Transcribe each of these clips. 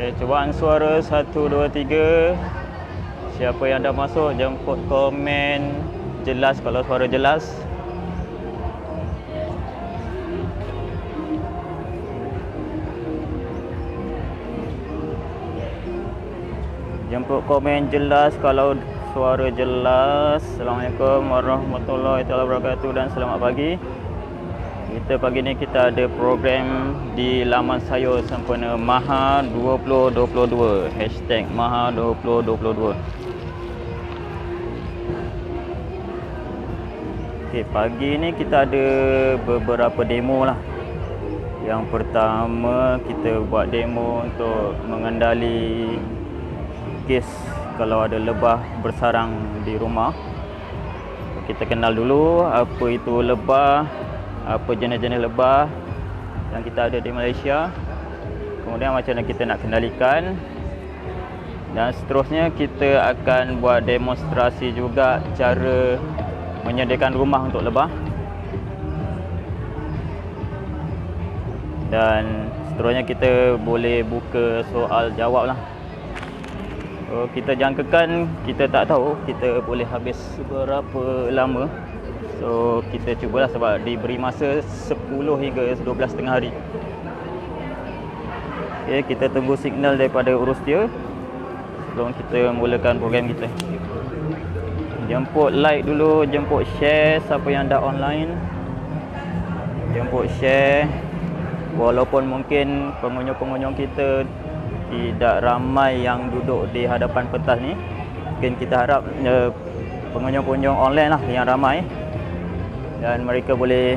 Cubaan suara 1, 2, 3. Siapa yang dah masuk, jemput komen jelas kalau suara jelas. Jemput komen jelas kalau suara jelas. Assalamualaikum warahmatullahi wabarakatuh dan selamat pagi. Pagi ni kita ada program di laman sayur sempena Maha 2022. #Maha 2022. Pagi ni kita ada beberapa demo lah. Yang pertama, kita buat demo untuk mengendali kes kalau ada lebah bersarang di rumah. Kita kenal dulu apa itu lebah, apa jenis-jenis lebah yang kita ada di Malaysia, kemudian macam mana kita nak kendalikan, dan seterusnya kita akan buat demonstrasi juga cara menyediakan rumah untuk lebah, dan seterusnya kita boleh buka soal jawab lah. Kita jangkakan, kita tak tahu kita boleh habis berapa lama. So kita cubalah sebab diberi masa 10 hingga 12 tengah hari. Kita tunggu signal daripada urus dia sebelum kita mulakan program kita. Jemput like dulu, jemput share siapa yang dah online. Jemput share. Walaupun mungkin pengunjung-pengunjung kita tidak ramai yang duduk di hadapan pentas ni, mungkin kita harap pengunjung-pengunjung online lah yang ramai, dan mereka boleh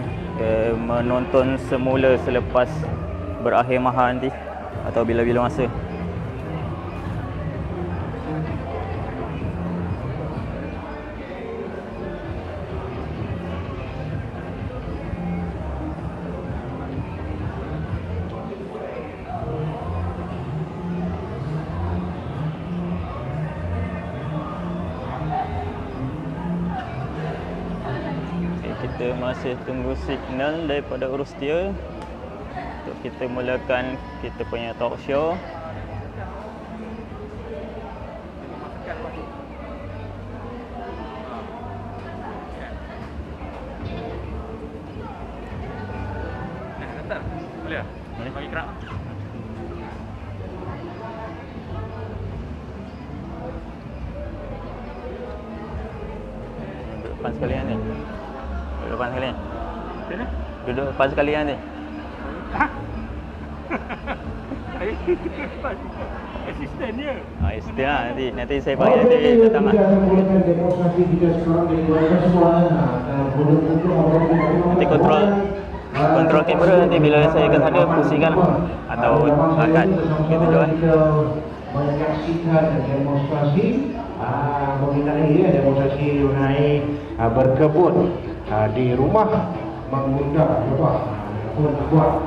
menonton semula selepas berakhir Maha nanti atau bila-bila masa. Kita masih tunggu signal daripada urus dia untuk kita mulakan kita punya talk show. Boleh tak? Boleh bagi kerak. Duduk depan sekalian ni. Duduk depan sekalian. Mana? Duduk depan sekalian ni. Ha? Asisten dia. Asisten lah nanti saya panggil nanti datang lah. Nanti kontrol kamera nanti bila saya ke sana pusingkan atau akan kita jual. Menyaksikan demonstrasi mengenai demonstrasi mengenai berkebun di rumah mengundang lebah pun buat.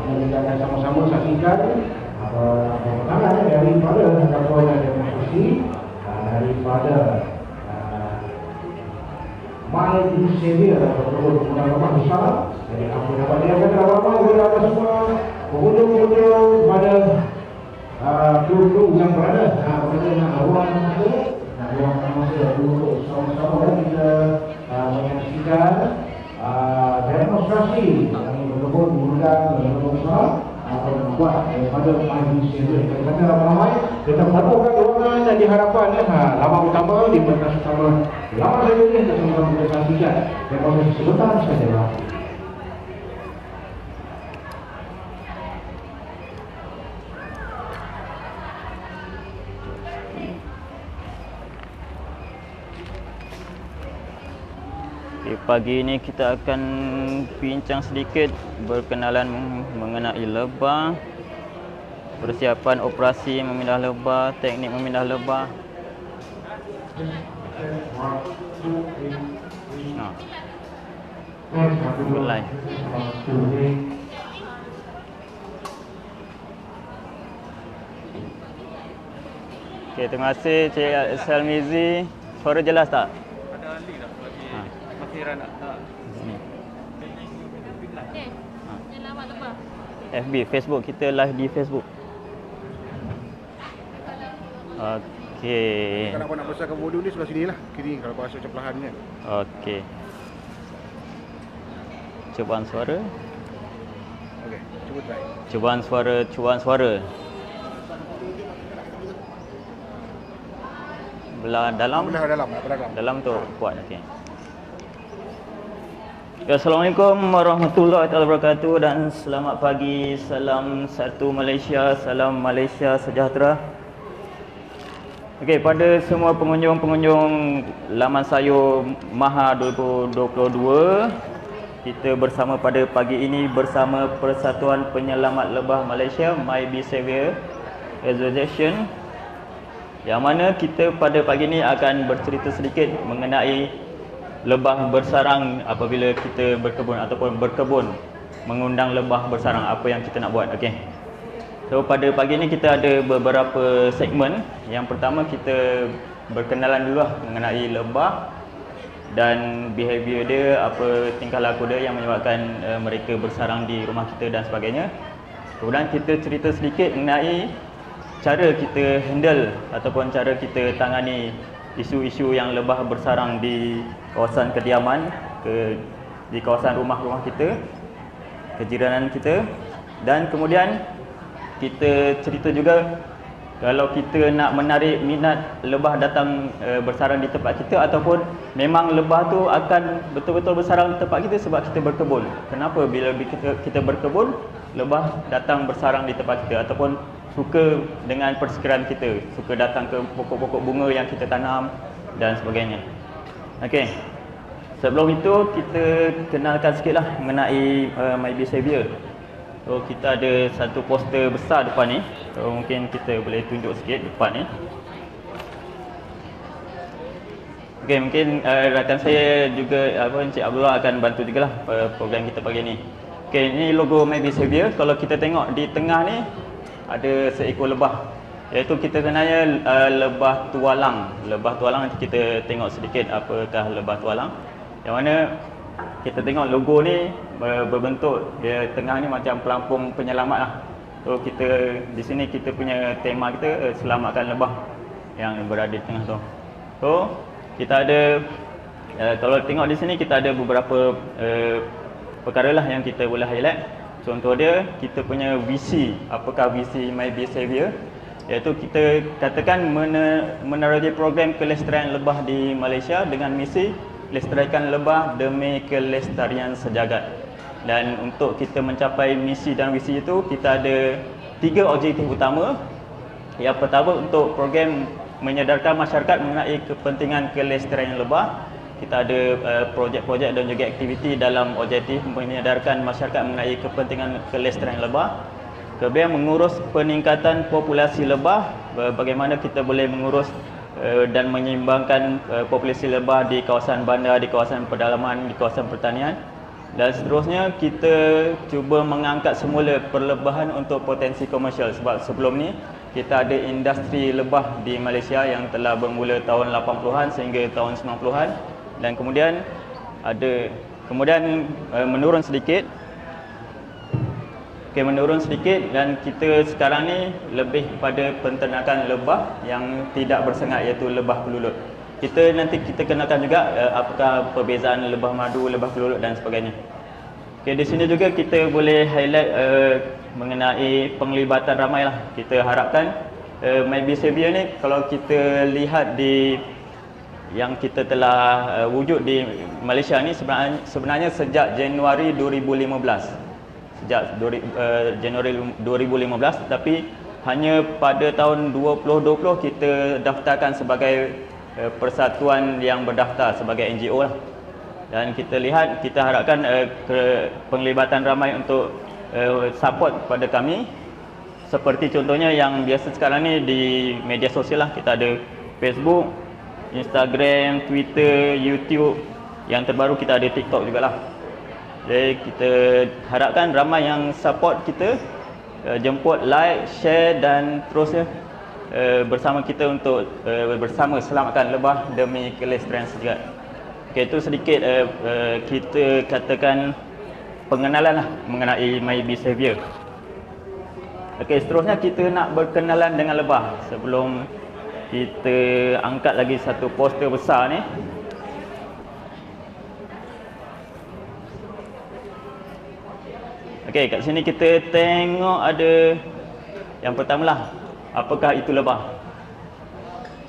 Kita akan sama-sama saksikan pertanyaan daripada kawan demonstrasi daripada My Behavior berkebun mengundang lebah besar. Jadi apa dapat dia kata ramai kepada semua pengunjung-pengunjung pada kru yang berada pada ruang masa dulu sama-sama kita menyaksikan demonstrasi yang berkebun mengundang lebah atau membuat daripada pagi siang. Kita ramai kita menemukan ruangan dan di hadapan laman utama di pentas utama laman saya ini kita semua kita saksikan demonstrasi sebentar saja. Pagi ini kita akan bincang sedikit berkenalan mengenai lebah, persiapan operasi memindah lebah, teknik memindah lebah. Mulai. Okey, terima kasih Cik Salmizi. Suara jelas tak? Ada link tak bagi makhiran tak? Sini. Yang lawak lebah. FB, Facebook, kita live di Facebook. Okey. Kalau kau nak besarkan volume ni sebelah sini lah. Kiri kalau kau rasa macam perlahan kan. Okey. Cubaan suara. Okey, cuba try. Cubaan suara. Belah dalam. Belah dalam. Dalam tu kuat. Okey. Ya, Assalamualaikum warahmatullahi wabarakatuh dan selamat pagi. Salam satu Malaysia, salam Malaysia sejahtera. Okey, pada semua pengunjung-pengunjung laman sayur Maha 2022, kita bersama pada pagi ini bersama Persatuan Penyelamat Lebah Malaysia, My Bee Savior Association, yang mana kita pada pagi ini akan bercerita sedikit mengenai lebah bersarang apabila kita berkebun ataupun berkebun mengundang lebah bersarang, apa yang kita nak buat. Okey. So pada pagi ni kita ada beberapa segmen. Yang pertama kita berkenalan dulu mengenai lebah dan behavior dia, apa tingkah laku dia yang menyebabkan mereka bersarang di rumah kita dan sebagainya. Kemudian kita cerita sedikit mengenai cara kita handle ataupun cara kita tangani isu-isu yang lebah bersarang di kawasan kediaman, di kawasan rumah-rumah kita, kejiranan kita. Dan kemudian kita cerita juga kalau kita nak menarik minat lebah datang bersarang di tempat kita, ataupun memang lebah tu akan betul-betul bersarang di tempat kita sebab kita berkebun. Kenapa bila kita berkebun, lebah datang bersarang di tempat kita, ataupun suka dengan persekitaran kita, suka datang ke pokok-pokok bunga yang kita tanam dan sebagainya. Okey. Sebelum itu kita kenalkan sikitlah mengenai My Bee Savior. So kita ada satu poster besar depan ni. So mungkin kita boleh tunjuk sikit depan ni. Okey, mungkin rakan saya juga Encik Abdullah akan bantu jugalah program kita pagi ni. Okey, ini logo My Bee Savior. Kalau kita tengok di tengah ni ada seekor lebah, iaitu kita sebenarnya lebah tualang. Lebah tualang, kita tengok sedikit apakah lebah tualang, yang mana kita tengok logo ni berbentuk dia tengah ni macam pelampung penyelamat lah. So kita di sini kita punya tema kita selamatkan lebah yang berada di tengah tu. So kita ada kalau tengok di sini kita ada beberapa perkara lah yang kita boleh highlight. Contoh dia, kita punya visi. Apakah visi My Bee Savior? Iaitu kita katakan menerogi program kelestarian lebah di Malaysia dengan misi lestarikan lebah demi kelestarian sejagat. Dan untuk kita mencapai misi dan visi itu, kita ada 3 objektif utama. Yang pertama, untuk program menyedarkan masyarakat mengenai kepentingan kelestarian lebah. Kita ada projek-projek dan juga aktiviti dalam objektif menyedarkan masyarakat mengenai kepentingan kelestarian lebah. Kemudian mengurus peningkatan populasi lebah, bagaimana kita boleh mengurus dan menyeimbangkan populasi lebah di kawasan bandar, di kawasan pedalaman, di kawasan pertanian. Dan seterusnya kita cuba mengangkat semula perlebahan untuk potensi komersial, sebab sebelum ni kita ada industri lebah di Malaysia yang telah bermula tahun 80-an sehingga tahun 90-an. Dan kemudian menurun sedikit. Okey, menurun sedikit, dan kita sekarang ni lebih pada penternakan lebah yang tidak bersengat, iaitu lebah pelulut. Nanti kita kenakan juga apakah perbezaan lebah madu, lebah pelulut dan sebagainya. Okey, di sini juga kita boleh highlight mengenai penglibatan ramai lah. Kita harapkan My Bee Savior ni, kalau kita lihat di yang kita telah wujud di Malaysia ni sebenarnya sejak Januari 2015. Januari 2015, tapi hanya pada tahun 2020 kita daftarkan sebagai persatuan yang berdaftar sebagai NGO lah. Dan kita lihat, kita harapkan penglibatan ramai untuk support pada kami. Seperti contohnya yang biasa sekarang ni di media sosial lah, kita ada Facebook, Instagram, Twitter, YouTube. Yang terbaru kita ada TikTok jugalah. Jadi kita harapkan ramai yang support kita, jemput, like, share dan terusnya bersama kita untuk bersama selamatkan lebah demi kelestarian sejagat. Okey, itu sedikit kita katakan pengenalan lah mengenai My Bee Savior. Okey, seterusnya kita nak berkenalan dengan lebah. Sebelum kita angkat lagi satu poster besar ni. Okey, kat sini kita tengok ada yang pertamalah, apakah itu lebah?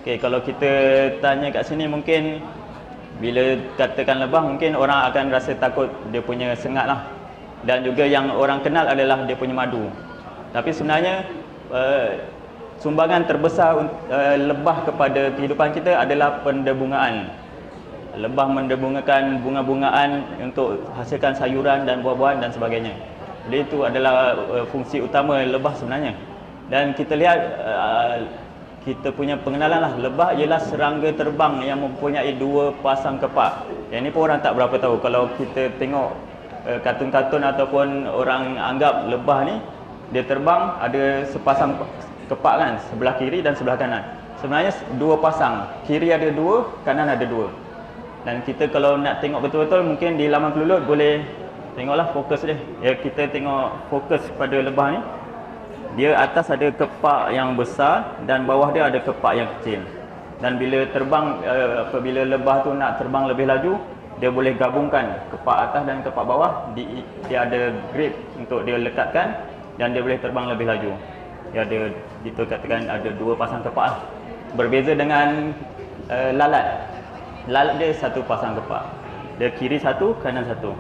Okey, kalau kita tanya kat sini mungkin bila katakan lebah mungkin orang akan rasa takut dia punya sengat lah. Dan juga yang orang kenal adalah dia punya madu. Tapi sebenarnya sumbangan terbesar lebah kepada kehidupan kita adalah pendebungaan. Lebah mendebungakan bunga-bungaan untuk hasilkan sayuran dan buah-buahan dan sebagainya. Jadi itu adalah fungsi utama lebah sebenarnya. Dan kita lihat kita punya pengenalan lah, lebah ialah serangga terbang yang mempunyai 2 pasang kepak. Yang ini pun orang tak berapa tahu. Kalau kita tengok kartun-kartun ataupun orang anggap lebah ni dia terbang ada sepasang kepak kan, sebelah kiri dan sebelah kanan. Sebenarnya 2 pasang, kiri ada 2, kanan ada 2. Dan kita kalau nak tengok betul-betul mungkin di laman Kelulut boleh tengoklah fokus dia. Ya, kita tengok fokus pada lebah ni. Dia atas ada kepak yang besar dan bawah dia ada kepak yang kecil. Dan bila terbang, apabila lebah tu nak terbang lebih laju, dia boleh gabungkan kepak atas dan kepak bawah. Dia ada grip untuk dia lekatkan dan dia boleh terbang lebih laju. Dia ada, kita katakan ada 2 pasang kepak. Berbeza dengan lalat. Lalat dia 1 pasang kepak. Dia kiri 1, kanan 1.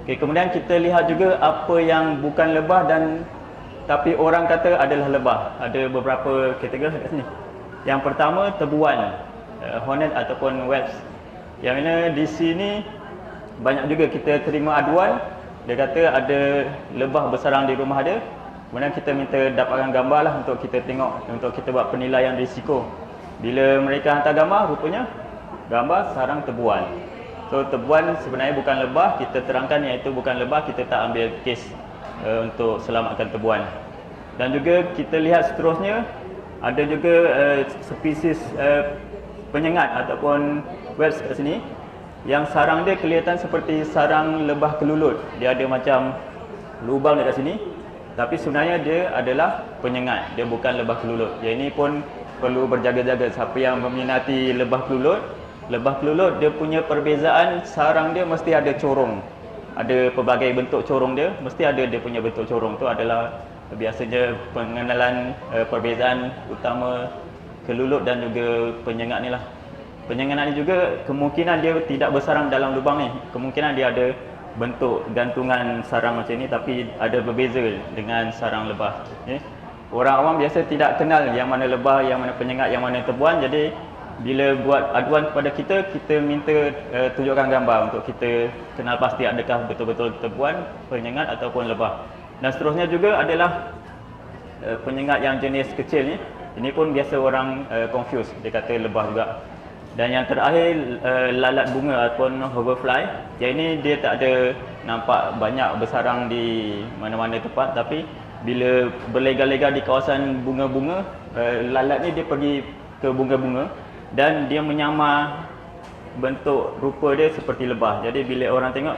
Okay, kemudian kita lihat juga apa yang bukan lebah dan tapi orang kata adalah lebah. Ada beberapa kategori kat sini. Yang pertama tebuan, hornet ataupun wasp. Yang mana di sini banyak juga kita terima aduan. Dia kata ada lebah bersarang di rumah dia. Kemudian kita minta dapatkan gambar lah untuk kita tengok, untuk kita buat penilaian risiko. Bila mereka hantar gambar, rupanya gambar sarang tebuan. So tebuan sebenarnya bukan lebah, kita terangkan iaitu bukan lebah, kita tak ambil kes untuk selamatkan tebuan. Dan juga kita lihat seterusnya ada juga spesies penyengat ataupun wasp kat sini yang sarang dia kelihatan seperti sarang lebah kelulut. Dia ada macam lubang dekat sini, tapi sebenarnya dia adalah penyengat, dia bukan lebah kelulut. Yang ini pun perlu berjaga-jaga. Siapa yang meminati lebah kelulut, lebah kelulut dia punya perbezaan sarang dia mesti ada corong. Ada pelbagai bentuk corong dia, mesti ada dia punya bentuk corong. Tu adalah biasanya pengenalan perbezaan utama kelulut dan juga penyengat ni lah. Penyengat ni juga kemungkinan dia tidak bersarang dalam lubang ni. Kemungkinan dia ada bentuk gantungan sarang macam ni tapi ada berbeza dengan sarang lebah. Orang awam biasa tidak kenal yang mana lebah, yang mana penyengat, yang mana tebuan. Jadi bila buat aduan kepada kita, kita minta tunjukkan gambar untuk kita kenal pasti adakah betul-betul tebuan, penyengat ataupun lebah. Dan seterusnya juga adalah penyengat yang jenis kecil ni. Ini pun biasa orang confuse, dia kata lebah juga. Dan yang terakhir lalat bunga ataupun hoverfly. Yang ini dia tak ada nampak banyak bersarang di mana-mana tempat, tapi bila berlega-lega di kawasan bunga-bunga, lalat ni dia pergi ke bunga-bunga dan dia menyamar bentuk rupa dia seperti lebah. Jadi bila orang tengok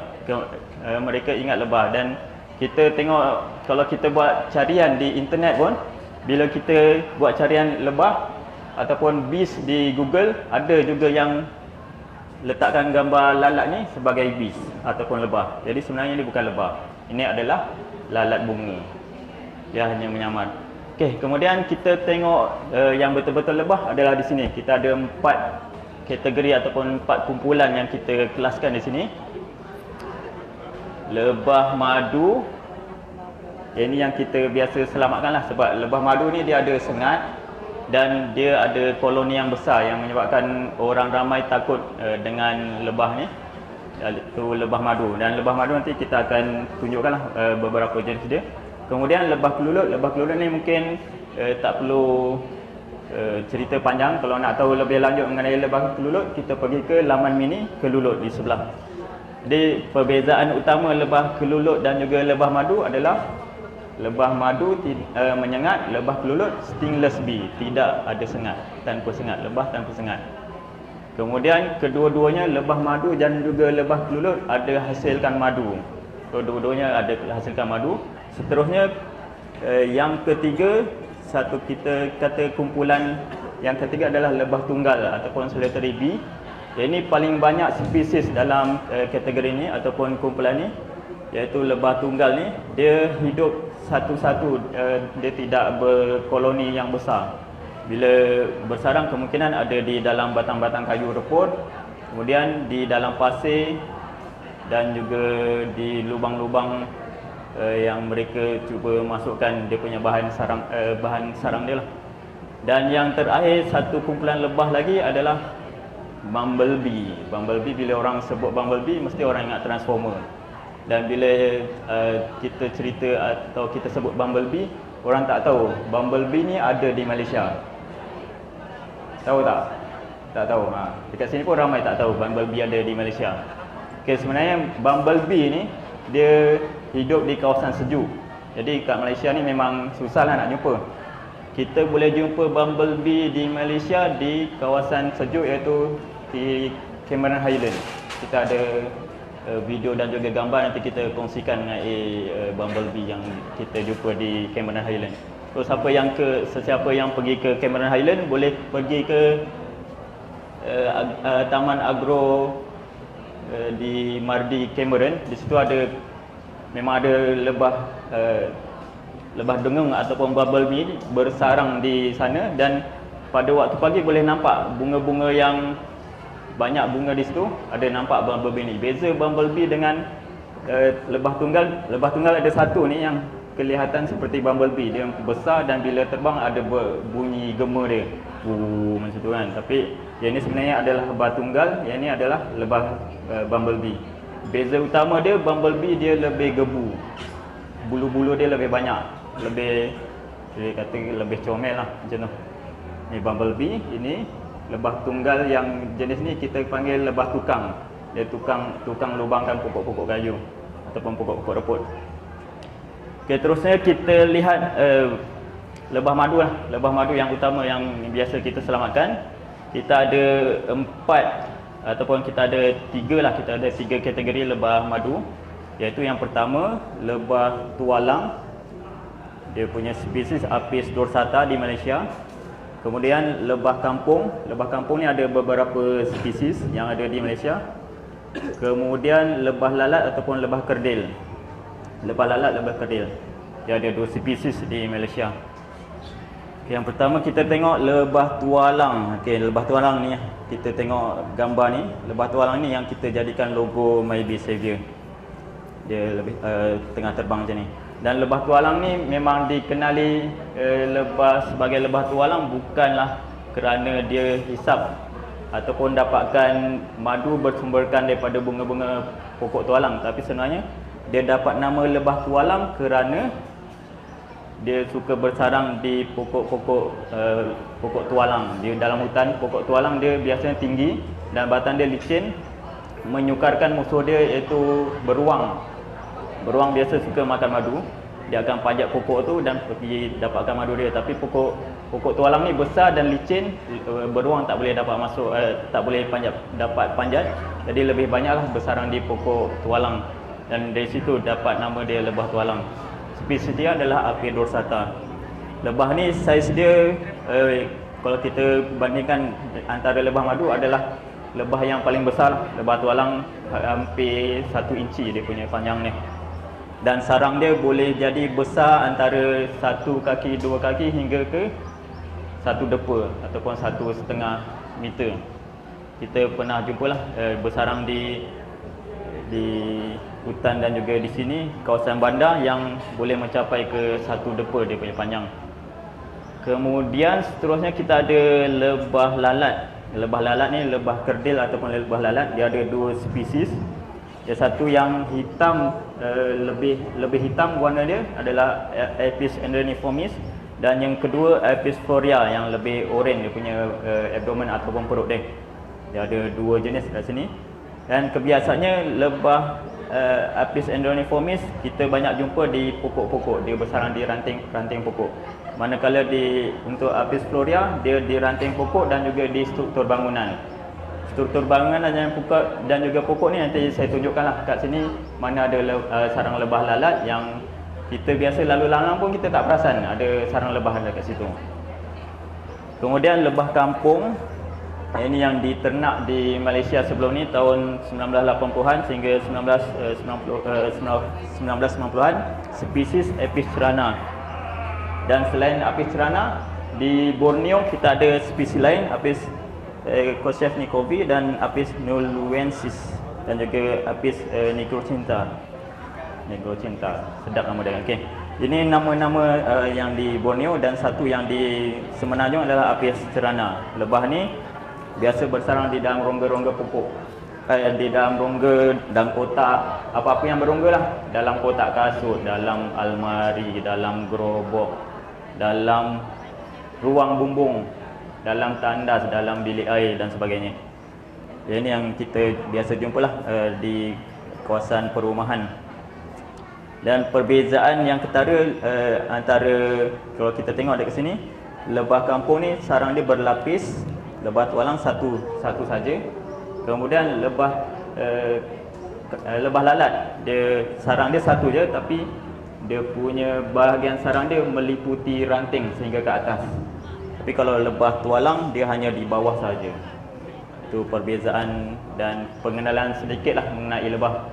mereka ingat lebah. Dan kita tengok kalau kita buat carian di internet pun, bila kita buat carian lebah ataupun beast di Google, ada juga yang letakkan gambar lalat ni sebagai beast ataupun lebah. Jadi sebenarnya ini bukan lebah, ini adalah lalat bunga. Dia hanya menyamar. Okey, kemudian kita tengok yang betul-betul lebah adalah di sini. Kita ada 4 kategori ataupun 4 kumpulan yang kita kelaskan di sini. Lebah madu. Ini yang kita biasa selamatkan lah, sebab lebah madu ni dia ada sengat dan dia ada koloni yang besar yang menyebabkan orang ramai takut dengan lebah ni. Itu lebah madu. Dan lebah madu nanti kita akan tunjukkan lah beberapa jenis dia. Kemudian lebah kelulut. Lebah kelulut ni mungkin tak perlu cerita panjang. Kalau nak tahu lebih lanjut mengenai lebah kelulut, kita pergi ke laman mini Kelulut di sebelah. Jadi perbezaan utama lebah kelulut dan juga lebah madu adalah lebah madu menyengat, lebah kelulut stingless bee, tidak ada sengat, tanpa sengat, lebah tanpa sengat. Kemudian kedua-duanya lebah madu dan juga lebah kelulut ada hasilkan madu. Kedua-duanya ada hasilkan madu. Seterusnya yang ketiga, satu kita kata kumpulan Yang ketiga adalah lebah tunggal ataupun solitary bee. Ini paling banyak spesies dalam kategori ini ataupun kumpulan ni, iaitu lebah tunggal ni dia hidup satu-satu, dia tidak berkoloni yang besar. Bila bersarang kemungkinan ada di dalam batang-batang kayu reput, kemudian di dalam pasir dan juga di lubang-lubang yang mereka cuba masukkan dia punya bahan sarang dia lah. Dan yang terakhir, satu kumpulan lebah lagi adalah bumblebee. Bumblebee, bila orang sebut bumblebee mesti orang ingat Transformer. Dan bila kita cerita atau kita sebut bumblebee, orang tak tahu bumblebee ni ada di Malaysia. Tahu tak? Tak tahu. Dekat sini pun ramai tak tahu bumblebee ada di Malaysia. Okay, sebenarnya bumblebee ni dia hidup di kawasan sejuk. Jadi kat Malaysia ni memang susahlah nak jumpa. Kita boleh jumpa bumblebee di Malaysia di kawasan sejuk, iaitu di Cameron Highland. Kita ada video dan juga gambar nanti kita kongsikan dengan bumblebee yang kita jumpa di Cameron Highland. So sesiapa yang pergi ke Cameron Highland boleh pergi ke Taman Agro di Mardi Cameron. Di situ memang ada lebah dengung ataupun bumblebee bersarang di sana, dan pada waktu pagi boleh nampak bunga-bunga yang banyak bunga di situ, ada nampak bumblebee ni. Beza bumblebee dengan lebah tunggal. Lebah tunggal ada satu ni yang kelihatan seperti bumblebee, dia besar dan bila terbang ada bunyi gema dia, macam tu kan. Tapi yang ni sebenarnya adalah lebah tunggal, yang ni adalah lebah bumblebee. Beza utama dia, bumblebee dia lebih gebu, bulu-bulu dia lebih banyak, lebih comel lah macam tu. Ni bumblebee, ini lebah tunggal yang jenis ni kita panggil lebah tukang. Dia tukang lubangkan pokok-pokok kayu ataupun pokok-pokok reput. Okey, terusnya kita lihat lebah madu lah. Lebah madu yang utama yang biasa kita selamatkan. Kita ada 4 ataupun kita ada 3 lah. Kita ada 3 kategori lebah madu, iaitu yang pertama lebah tualang. Dia punya spesies Apis dorsata di Malaysia. Kemudian lebah kampung. Lebah kampung ni ada beberapa spesies yang ada di Malaysia. Kemudian lebah lalat ataupun lebah kerdil. Lebah lalat, lebah kerdil. Dia ada 2 spesies di Malaysia. Yang pertama kita tengok lebah tualang. Okey, lebah tualang ni kita tengok gambar ni. Lebah tualang ni yang kita jadikan logo My Bee Savior. Dia lebih tengah terbang macam ni. Dan lebah tualang ni memang dikenali sebagai lebah tualang bukanlah kerana dia hisap ataupun dapatkan madu bersumberkan daripada bunga-bunga pokok tualang, tapi sebenarnya dia dapat nama lebah tualang kerana dia suka bersarang di pokok tualang. Di dalam hutan, pokok tualang dia biasanya tinggi dan batang dia licin, menyukarkan musuh dia iaitu beruang. Beruang biasa suka makan madu. Dia akan pajak pokok tu dan pergi dapatkan madu dia. Tapi pokok tualang ni besar dan licin, beruang tak boleh dapat masuk, tak boleh dapat panjat. Jadi lebih banyaklah bersarang di pokok tualang, dan dari situ dapat nama dia lebah tualang. Spesies dia adalah Apis dorsata. Lebah ni saiz dia kalau kita bandingkan antara lebah madu adalah lebah yang paling besar. Lebah tualang hampir 1 inci dia punya panjang ni. Dan sarang dia boleh jadi besar antara 1 kaki, 2 kaki hingga ke 1 depa ataupun 1,5 meter. Kita pernah jumpalah bersarang di hutan dan juga di sini kawasan bandar yang boleh mencapai ke 1 depa dia punya panjang. Kemudian seterusnya kita ada lebah lalat. Lebah lalat ni lebah kerdil ataupun lebah lalat, dia ada 2 spesies. Yang satu yang hitam, lebih hitam warna dia adalah Apis endreniformis, dan yang kedua Apis florea yang lebih oranye dia punya abdomen ataupun perut dia. Dia ada 2 jenis kat sini. Dan kebiasaannya lebah Apis endreniformis kita banyak jumpa di pokok-pokok. Dia bersarang di ranting pokok. Manakala untuk Apis florea dia di ranting pokok dan juga di struktur bangunan. Struktur bangunan dan juga pokok ni nanti saya tunjukkanlah kat sini mana ada sarang lebah lalat yang kita biasa lalu lalang pun kita tak perasan ada sarang lebah dekat situ. Kemudian lebah kampung, ini yang diternak di Malaysia sebelum ni tahun 1980-an sehingga 1990-an, spesies Apis cerana. Dan selain Apis cerana, di Borneo kita ada spesies lain, Apis koshevnikovi dan Apis nolwensis, dan juga Apis nigrocinta. Sedap nama dia. Okey. Ini nama-nama yang di Borneo, dan satu yang di Semenanjung adalah Apis cerana. Lebah ni biasa bersarang di dalam rongga-rongga pupuk. Di dalam rongga, dalam kotak, apa-apa yang berongga lah. Dalam kotak kasut, dalam almari, dalam gerobok, dalam ruang bumbung, dalam tandas, dalam bilik air dan sebagainya. Ini yang kita biasa jumpalah di kawasan perumahan. Dan perbezaan yang ketara antara, kalau kita tengok dekat sini, lebah kampung ni sarang dia berlapis, lebah tualang satu saja. Kemudian lebah lalat, dia sarang dia satu je, tapi dia punya bahagian sarang dia meliputi ranting sehingga ke atas. Tapi kalau lebah tualang, dia hanya di bawah saja. Itu perbezaan dan pengenalan sedikitlah mengenai lebah.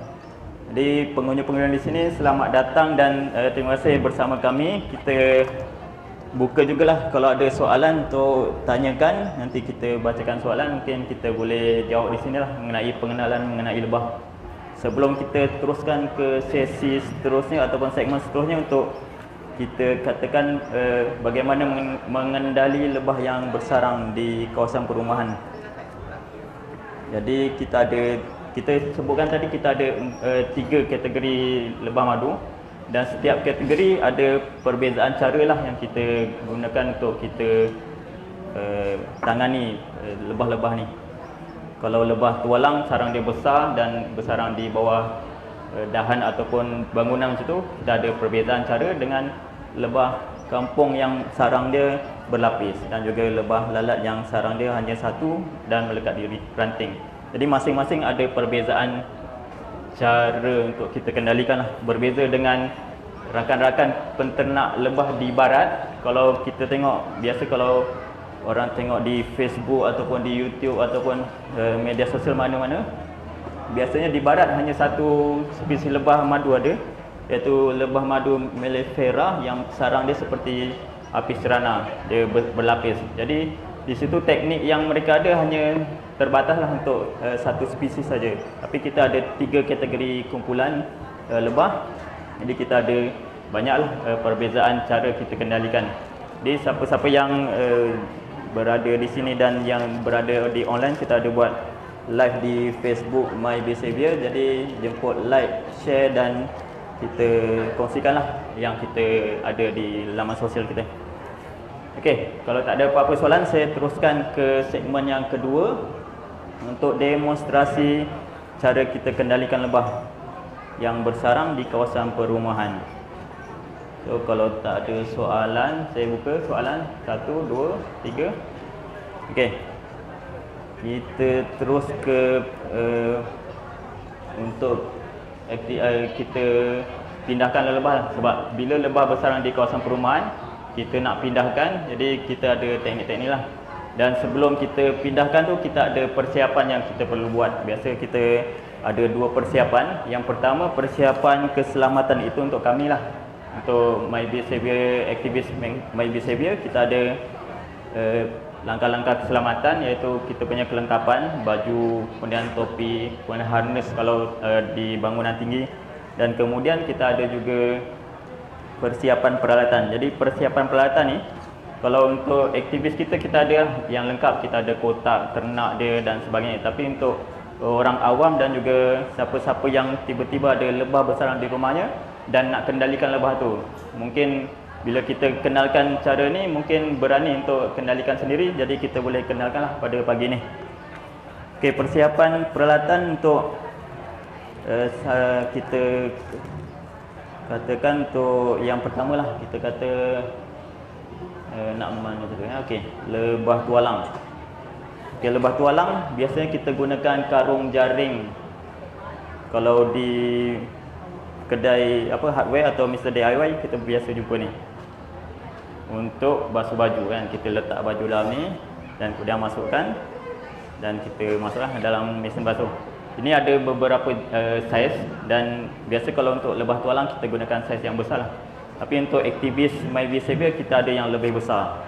Jadi pengunjung-pengunjung di sini, selamat datang dan terima kasih bersama kami. Kita buka jugalah kalau ada soalan untuk tanyakan. Nanti kita bacakan soalan, mungkin kita boleh jawab di sinilah mengenai pengenalan mengenai lebah. Sebelum kita teruskan ke sesi seterusnya ataupun segmen seterusnya untuk kita katakan bagaimana mengendali lebah yang bersarang di kawasan perumahan. Jadi kita sebutkan tadi kita ada 3 kategori lebah madu, dan setiap kategori ada perbezaan cara lah yang kita gunakan untuk kita tangani lebah-lebah ni. Kalau lebah tualang, sarang dia besar dan bersarang di bawah dahan ataupun bangunan macam tu, kita ada perbezaan cara dengan lebah kampung yang sarang dia berlapis, dan juga lebah lalat yang sarang dia hanya satu dan melekat di ranting. Jadi masing-masing ada perbezaan cara untuk kita kendalikan lah. Berbeza dengan rakan-rakan penternak lebah di barat. Kalau kita tengok, biasa kalau orang tengok di Facebook ataupun di YouTube ataupun media sosial mana-mana, biasanya di barat hanya satu spesies lebah madu ada, iaitu lebah madu mellifera yang sarang dia seperti Apis cerana, dia berlapis. Jadi di situ teknik yang mereka ada hanya terbataslah untuk satu spesies saja. Tapi kita ada 3 kategori kumpulan lebah. Jadi kita ada banyaklah perbezaan cara kita kendalikan. Jadi siapa-siapa yang berada di sini dan yang berada di online, kita ada buat live di Facebook My Behavior. Jadi jemput like, share dan kita kongsikanlah yang kita ada di laman sosial kita. Okey, kalau tak ada apa-apa soalan, saya teruskan ke segmen yang kedua untuk demonstrasi cara kita kendalikan lebah yang bersarang di kawasan perumahan. So kalau tak ada soalan, saya buka soalan 1, 2, 3. Okey. Kita terus ke untuk kita pindahkan lebah lah. Sebab bila lebah bersarang di kawasan perumahan, kita nak pindahkan, jadi kita ada teknik-teknik lah. Dan sebelum kita pindahkan tu, kita ada persiapan yang kita perlu buat. Biasa kita ada 2 persiapan. Yang pertama, persiapan keselamatan itu untuk kami lah. Untuk My Behavior, aktivis My Behavior, kita ada langkah-langkah keselamatan, iaitu kita punya kelengkapan, baju, kemudian topi, kemudian harness kalau di bangunan tinggi. Dan kemudian kita ada juga persiapan peralatan. Jadi persiapan peralatan ni, kalau untuk aktivis kita ada yang lengkap. Kita ada kotak ternak dia dan sebagainya. Tapi untuk orang awam dan juga siapa-siapa yang tiba-tiba ada lebah bersarang di rumahnya dan nak kendalikan lebah tu, mungkin bila kita kenalkan cara ni, mungkin berani untuk kendalikan sendiri. Jadi kita boleh kenalkanlah pada pagi ni. Okey, persiapan peralatan untuk kita katakan untuk yang pertama lah, kita kata nak mana tu ya. Okey, lebah tualang. Okey, lebah tualang biasanya kita gunakan karung jaring. Kalau di kedai hardware atau Mr. DIY, kita biasa jumpa ni. untuk basuh baju kan. Kita letak baju dalam ni dan kemudian masukkan dan kita masuklah dalam mesin basuh. Ini ada beberapa saiz dan biasa kalau untuk lebah tualang kita gunakan saiz yang besar lah. Tapi untuk aktivis Myvi Savior kita ada yang lebih besar.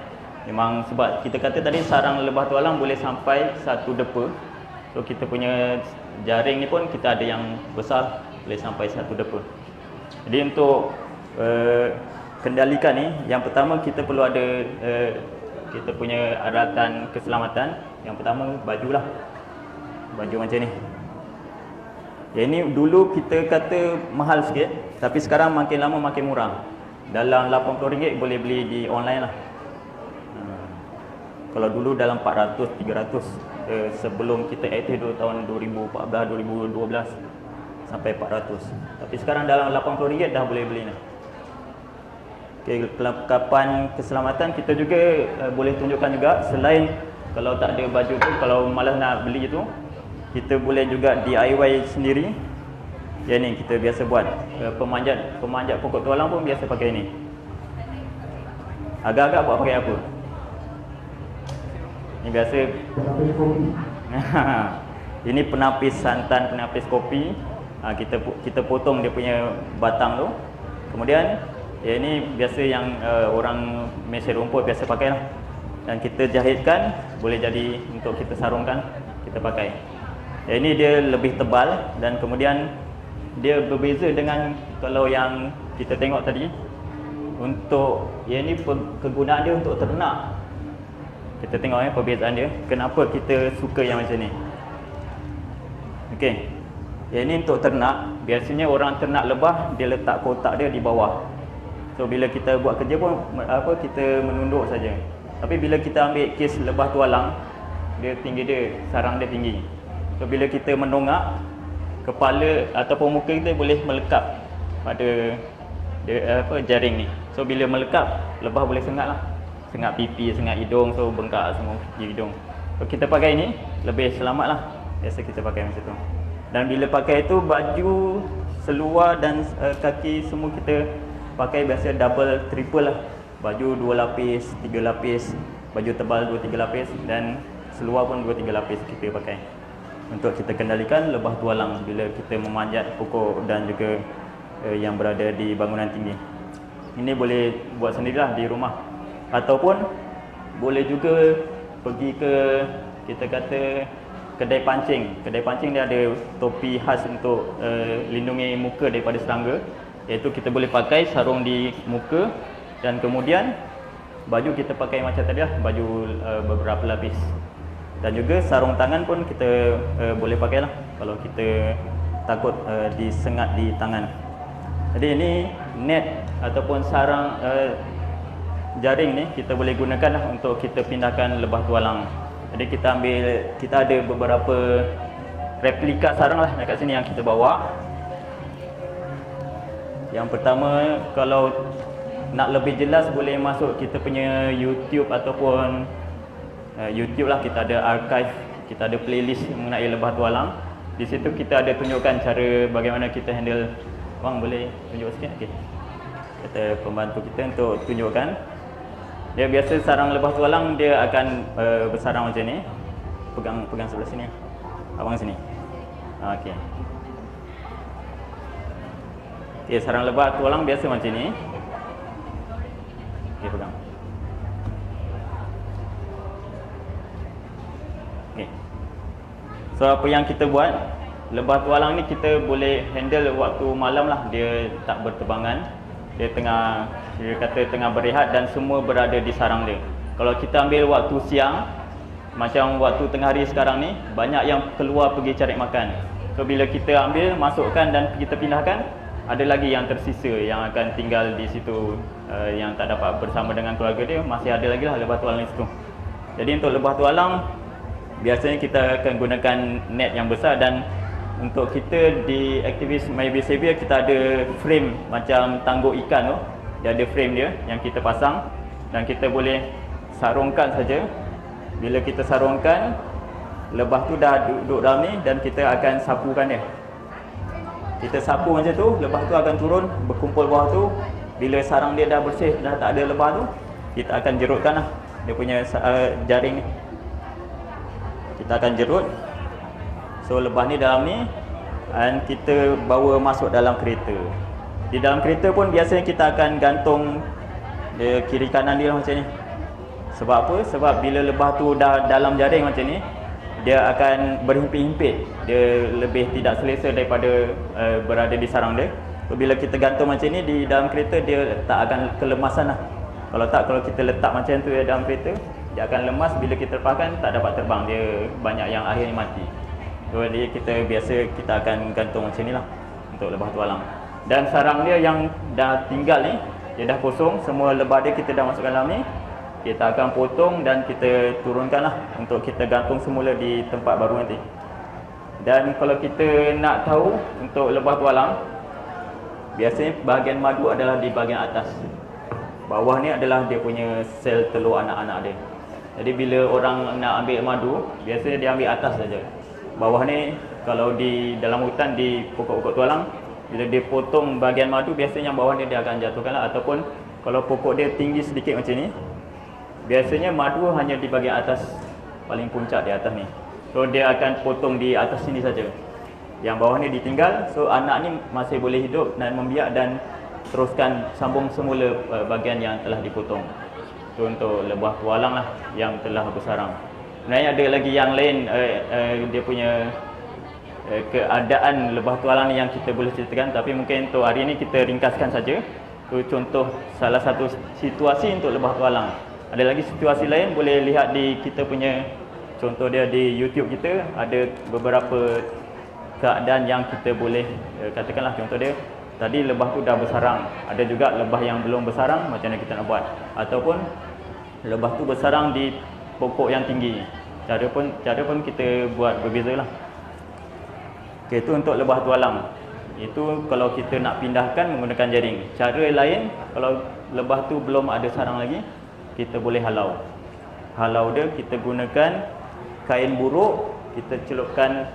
Memang sebab kita kata tadi sarang lebah tualang boleh sampai 1 depa. So kita punya jaring ni pun kita ada yang besar, boleh sampai 1 depa. Jadi untuk kendalikan ni, yang pertama kita perlu ada kita punya alatan keselamatan. Yang pertama baju lah. Baju macam ni. Yang ini dulu kita kata mahal sikit, tapi sekarang makin lama makin murah. Dalam RM80 boleh beli di online lah. Kalau dulu dalam 400, 300 sebelum kita aktif tahun 2014, 2012 sampai 400. Tapi sekarang dalam RM80 dah boleh beli lah. Okay, kelengkapan keselamatan kita juga boleh tunjukkan juga. Selain kalau tak ada baju tu, kalau malas nak beli tu, kita boleh juga DIY sendiri. Yang ni kita biasa buat. Pemanjat pokok tualang pun biasa pakai ni. Agak-agak buat pakai apa? Ini biasa Penapis kopi. ini penapis santan, penapis kopi. Kita potong dia punya batang tu. Kemudian ini biasa yang orang Malaysia rumput biasa pakai lah. Dan kita jahitkan, boleh jadi untuk kita sarungkan, kita pakai. Ini dia lebih tebal dan kemudian dia berbeza dengan kalau yang kita tengok tadi. Untuk yang ni kegunaan dia untuk ternak. Kita tengok perbezaan dia. Kenapa kita suka yang macam ni. Okey. Yang ni untuk ternak. Biasanya orang ternak lebah dia letak kotak dia di bawah. So bila kita buat kerja pun kita menunduk saja. Tapi bila kita ambil kes lebah tualang, dia tinggi dia, sarang dia tinggi. So bila kita mendongak, kepala ataupun muka kita boleh melekap pada jaring ni. So bila melekap, lebah boleh sengat lah. Sengat pipi, sengat hidung, so bengkak semua hidung. So kita pakai ni lebih selamat lah. Biasa kita pakai macam tu. Dan bila pakai tu, baju, seluar dan kaki semua kita pakai biasa double, triple lah. Baju 2 lapis, 3 lapis, baju tebal 2-3 lapis dan seluar pun 2-3 lapis kita pakai. Untuk kita kendalikan lebah tualang bila kita memanjat pokok dan juga yang berada di bangunan tinggi. Ini boleh buat sendirilah di rumah. Ataupun boleh juga pergi ke kita kata kedai pancing. Kedai pancing dia ada topi khas untuk lindungi muka daripada serangga. Iaitu kita boleh pakai sarung di muka dan kemudian baju kita pakai macam tadi lah, baju beberapa lapis. Dan juga sarung tangan pun kita boleh pakai lah kalau kita takut disengat di tangan. Jadi ini net ataupun sarang jaring ni kita boleh gunakan lah untuk kita pindahkan lebah tualang. Jadi kita ada beberapa replika sarang lah dekat sini yang kita bawa. Yang pertama, kalau nak lebih jelas boleh masuk kita punya YouTube ataupun YouTube lah, kita ada archive, kita ada playlist mengenai lebah tualang. Di situ kita ada tunjukkan cara bagaimana kita handle. Bang boleh tunjuk sikit? Okey. Kata pembantu kita untuk tunjukkan. Dia biasa sarang lebah tualang dia akan bersarang macam ni. Pegang sebelah sini. Abang sini. Okey. Okey, sarang lebah tualang biasa macam ni. Okey, pegang. Okey. So apa yang kita buat, lebah tualang ni kita boleh handle waktu malam lah. Dia tak berterbangan. Dia tengah berehat dan semua berada di sarang dia. Kalau kita ambil waktu siang, macam waktu tengah hari sekarang ni, banyak yang keluar pergi cari makan. So bila kita ambil, masukkan dan kita pindahkan, ada lagi yang tersisa yang akan tinggal di situ, yang tak dapat bersama dengan keluarga dia. Masih ada lagi lah lebah tualang di situ. Jadi untuk lebah tualang, biasanya kita akan gunakan net yang besar. Dan untuk kita di aktivis Myvi Savior, kita ada frame macam tangguk ikan tu. Dia ada frame dia yang kita pasang dan kita boleh sarungkan saja. Bila kita sarungkan, lebah tu dah duduk dalam ni dan kita akan sapukan dia. Kita sapu macam tu, lebah tu akan turun berkumpul bawah tu. Bila sarang dia dah bersih, dah tak ada lebah tu, kita akan jerutkan lah dia punya jaring ni. Kita akan jerut. So lebah ni dalam ni, dan kita bawa masuk dalam kereta. Di dalam kereta pun biasanya kita akan gantung dia kiri kanan dia macam ni. Sebab apa? Sebab bila lebah tu dah dalam jaring macam ni, dia akan berhimpit-himpit. Dia lebih tidak selesa daripada berada di sarang dia. So, bila kita gantung macam ni di dalam kereta, dia tak akan kelemasan lah. Kalau kita letak macam tu dalam kereta, dia akan lemas. Bila kita lepaskan, tak dapat terbang. Dia banyak yang akhirnya mati. So, kita akan gantung macam ni lah untuk lebah tualang. Dan sarang dia yang dah tinggal ni, dia dah kosong. Semua lebah dia kita dah masukkan dalam ni. Kita akan potong dan kita turunkan lah untuk kita gantung semula di tempat baru nanti. Dan kalau kita nak tahu untuk lebah tualang, biasanya bahagian madu adalah di bahagian atas. Bawah ni adalah dia punya sel telur anak-anak dia. Jadi bila orang nak ambil madu, biasanya dia ambil atas saja. Bawah ni kalau di dalam hutan di pokok-pokok tualang, bila dia potong bahagian madu, biasanya yang bawah ni dia akan jatuhkan lah. Ataupun kalau pokok dia tinggi sedikit macam ni, biasanya madu hanya di bahagian atas, paling puncak di atas ni. So dia akan potong di atas sini saja. Yang bawah ni ditinggal, so anak ni masih boleh hidup dan membiak dan teruskan sambung semula bahagian yang telah dipotong. So untuk lebah tualang lah yang telah bersarang. Sebenarnya ada lagi yang lain dia punya keadaan lebah tualang ni yang kita boleh ceritakan, tapi mungkin untuk hari ni kita ringkaskan saja. Itu contoh salah satu situasi untuk lebah tualang. Ada lagi situasi lain, boleh lihat di kita punya contoh dia di YouTube kita. Ada beberapa keadaan yang kita boleh katakanlah contoh dia. Tadi lebah tu dah bersarang. Ada juga lebah yang belum bersarang, macam mana kita nak buat. Ataupun lebah tu bersarang di pokok yang tinggi. Cara pun kita buat berbeza lah. Okay, itu untuk lebah tualang. Itu kalau kita nak pindahkan menggunakan jaring. Cara lain, kalau lebah tu belum ada sarang lagi, kita boleh halau. Halau dia, kita gunakan kain buruk, kita celupkan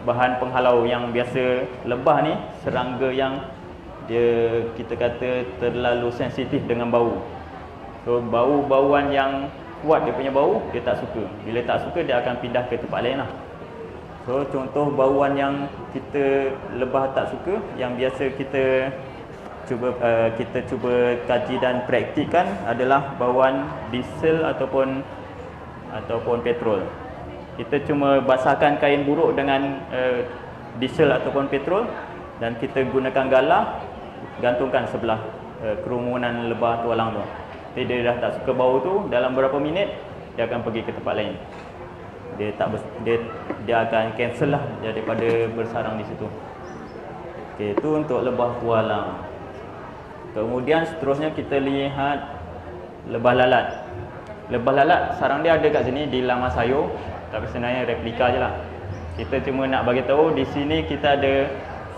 bahan penghalau yang biasa lebah ni, serangga yang dia kita kata terlalu sensitif dengan bau. So bau-bauan yang kuat dia punya bau, dia tak suka. Bila tak suka, dia akan pindah ke tempat lain lah. So contoh bauan yang kita lebah tak suka, yang biasa kita cuba kaji dan praktikkan adalah bauan diesel ataupun petrol. Kita cuma basahkan kain buruk dengan diesel ataupun petrol dan kita gunakan galah, gantungkan sebelah kerumunan lebah tualang tu. Jadi dia dah tak suka bau tu, dalam berapa minit dia akan pergi ke tempat lain. Dia akan cancel lah daripada bersarang di situ. Okey, itu untuk lebah tualang. Kemudian seterusnya kita lihat lebah lalat. Lebah lalat sarang dia ada kat sini di laman sayur, tapi sebenarnya replika je lah. Kita cuma nak bagi tahu di sini kita ada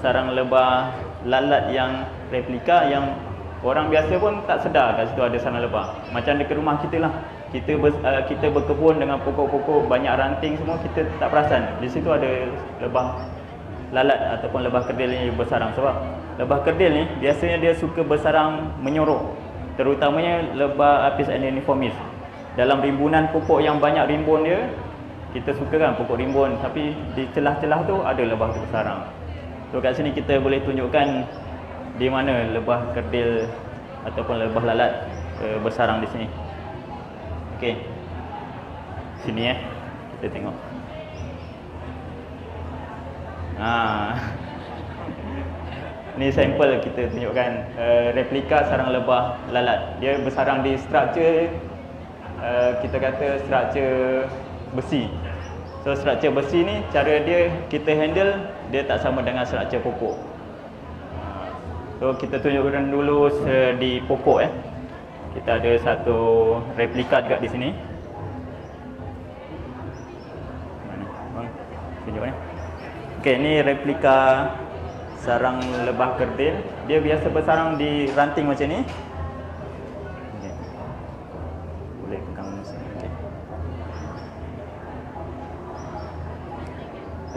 sarang lebah lalat yang replika, yang orang biasa pun tak sedar kat situ ada sarang lebah. Macam dekat rumah kita lah. Kita berkebun dengan pokok-pokok banyak ranting semua, kita tak perasan di situ ada lebah lalat ataupun lebah kerdil ni bersarang. Sebab lebah kerdil ni biasanya dia suka bersarang menyorok, terutamanya lebah Apis aeneoniformis. Dalam rimbunan pokok yang banyak rimbun dia, kita suka kan pokok rimbun, tapi di celah-celah tu ada lebah tu bersarang. So kat sini kita boleh tunjukkan di mana lebah kerdil ataupun lebah lalat bersarang di sini. Okey. Sini kita tengok. Ni sampel kita tunjukkan replika sarang lebah lalat. Dia bersarang di struktur kita kata struktur besi. So struktur besi ni cara dia kita handle dia tak sama dengan struktur pokok. So kita tunjukkan dulu di pokok Kita ada satu replika juga di sini. Mana? Tunjuk ni. Okey, ni replika sarang lebah kerdil. Dia biasa bersarang di ranting macam ni. Okay. Boleh pegang sini.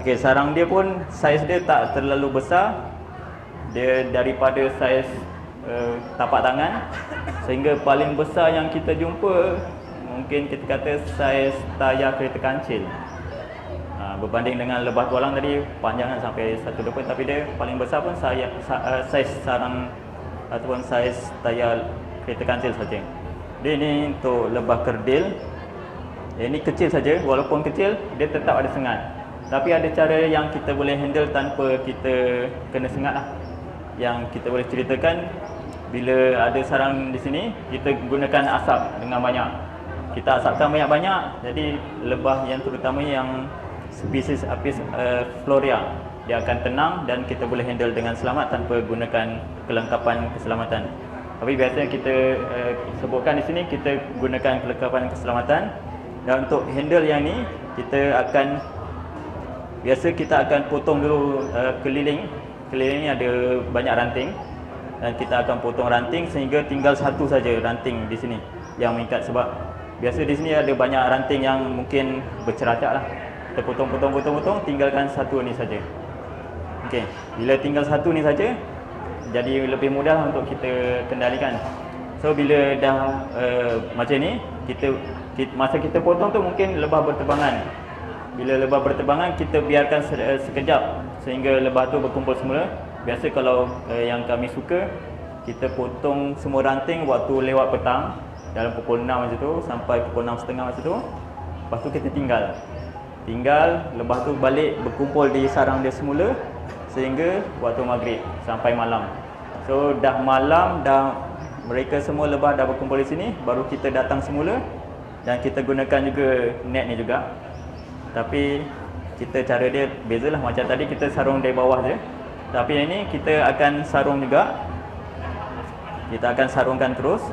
Okey, sarang dia pun saiz dia tak terlalu besar. Dia daripada saiz tapak tangan Sehingga paling besar yang kita jumpa mungkin kita kata saiz tayar kereta kancil. Berbanding dengan lebah tualang tadi panjang sampai 1.20, tapi dia paling besar pun saiz sarang ataupun saiz tayar kereta kancil saja. Dia ni untuk lebah kerdil. Ini kecil saja, walaupun kecil dia tetap ada sengat. Tapi ada cara yang kita boleh handle tanpa kita kena sengat lah. Yang kita boleh ceritakan, bila ada sarang di sini, kita gunakan asap dengan banyak. Kita asapkan banyak-banyak, jadi lebah yang terutama yang spesies Apis florea, dia akan tenang dan kita boleh handle dengan selamat tanpa gunakan kelengkapan keselamatan. Tapi biasanya kita sebutkan di sini kita gunakan kelengkapan keselamatan. Dan untuk handle yang ni, biasa kita akan potong dulu keliling. Keliling ni ada banyak ranting dan kita akan potong ranting sehingga tinggal satu saja ranting di sini yang mengikat. Sebab biasa di sini ada banyak ranting yang mungkin berceracak lah. Kita potong, tinggalkan satu ni saja. Okey, bila tinggal satu ni saja, jadi lebih mudah untuk kita kendalikan. So bila dah macam ni, masa kita potong tu mungkin lebah berterbangan. Bila lebah berterbangan, kita biarkan sekejap sehingga lebah tu berkumpul semula. Biasa kalau yang kami suka, kita potong semua ranting waktu lewat petang dalam pukul 6 macam tu sampai pukul 6.30 macam tu. Lepas tu kita tinggal lebah tu balik berkumpul di sarang dia semula sehingga waktu maghrib sampai malam. So dah malam, dah mereka semua lebah dah berkumpul di sini, baru kita datang semula. Dan kita gunakan juga net ni juga. Tapi cara dia bezalah. Macam tadi kita sarung dari bawah je, tapi yang ni kita akan sarung juga. Kita akan sarungkan terus.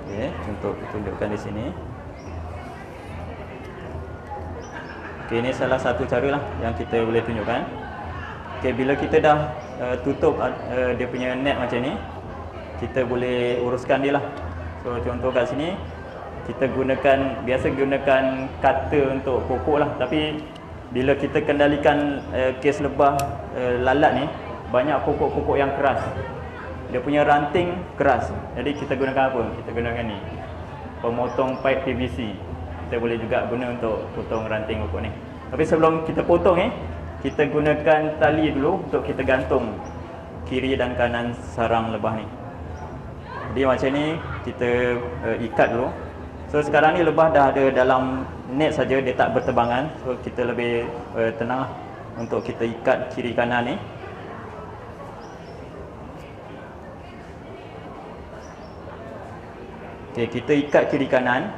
Okey, untuk tunjukkan di sini. Okey, ini salah satu cara lah yang kita boleh tunjukkan. Okey, bila kita dah tutup dia punya net macam ni, kita boleh uruskan dia lah. So contoh kat sini kita biasa gunakan cutter untuk pokok lah. Tapi bila kita kendalikan kes lebah lalat ni, banyak pokok-pokok yang keras, dia punya ranting keras. Jadi kita gunakan apa? Kita gunakan ni, pemotong pipe PVC. Kita boleh juga guna untuk potong ranting pokok ni. Tapi sebelum kita potong kita gunakan tali dulu untuk kita gantung kiri dan kanan sarang lebah ni. Jadi macam ni kita ikat dulu. So sekarang ni lebah dah ada dalam net saja, dia tak berterbangan. So kita lebih tenang lah untuk kita ikat kiri kanan ni. Okey, kita ikat kiri kanan.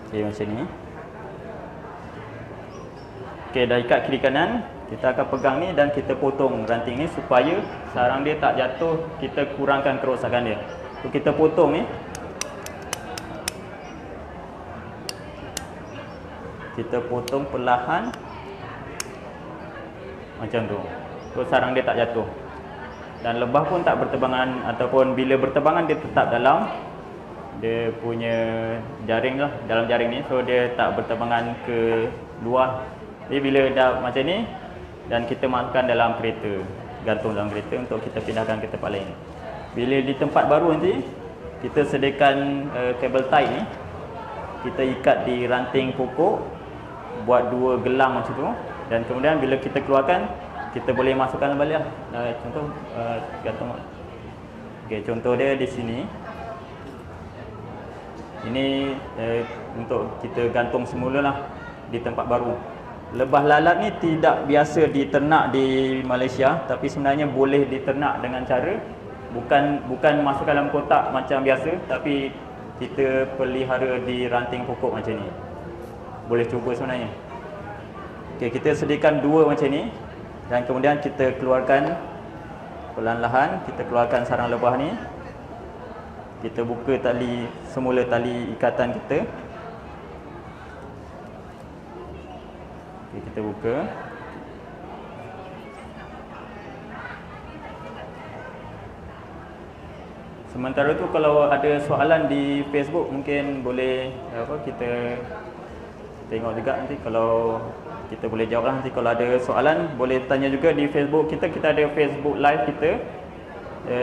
Okey, macam ni. Okey, dah ikat kiri kanan. Kita akan pegang ni dan kita potong ranting ni supaya sarang dia tak jatuh. Kita kurangkan kerosakan dia. So kita potong ni. Kita potong perlahan macam tu. So sarang dia tak jatuh. Dan lebah pun tak berterbangan, ataupun bila berterbangan dia tetap dalam dia punya jaring lah, dalam jaring ni. So dia tak berterbangan ke luar. Jadi bila dah macam ni dan kita masukkan dalam kereta, gantung dalam kereta untuk kita pindahkan ke tempat lain. Bila di tempat baru nanti, kita sediakan kabel tie ni. Kita ikat di ranting pokok, buat 2 gelang macam tu. Dan kemudian bila kita keluarkan, kita boleh masukkan balik lah. Contoh gantung. Okey, contoh dia di sini. Ini untuk kita gantung semula lah di tempat baru. Lebah lalat ni tidak biasa diternak di Malaysia, tapi sebenarnya boleh diternak dengan cara bukan masuk dalam kotak macam biasa, tapi kita pelihara di ranting pokok macam ni. Boleh cuba sebenarnya. Okey, kita sediakan 2 macam ni dan kemudian kita keluarkan perlahan-lahan. Kita keluarkan sarang lebah ni. Kita buka semula tali ikatan kita. Okey, kita buka. So Sementara tu kalau ada soalan di Facebook mungkin boleh kita tengok juga nanti, kalau kita boleh jawab lah nanti. Kalau ada soalan boleh tanya juga di Facebook kita. Kita ada Facebook live kita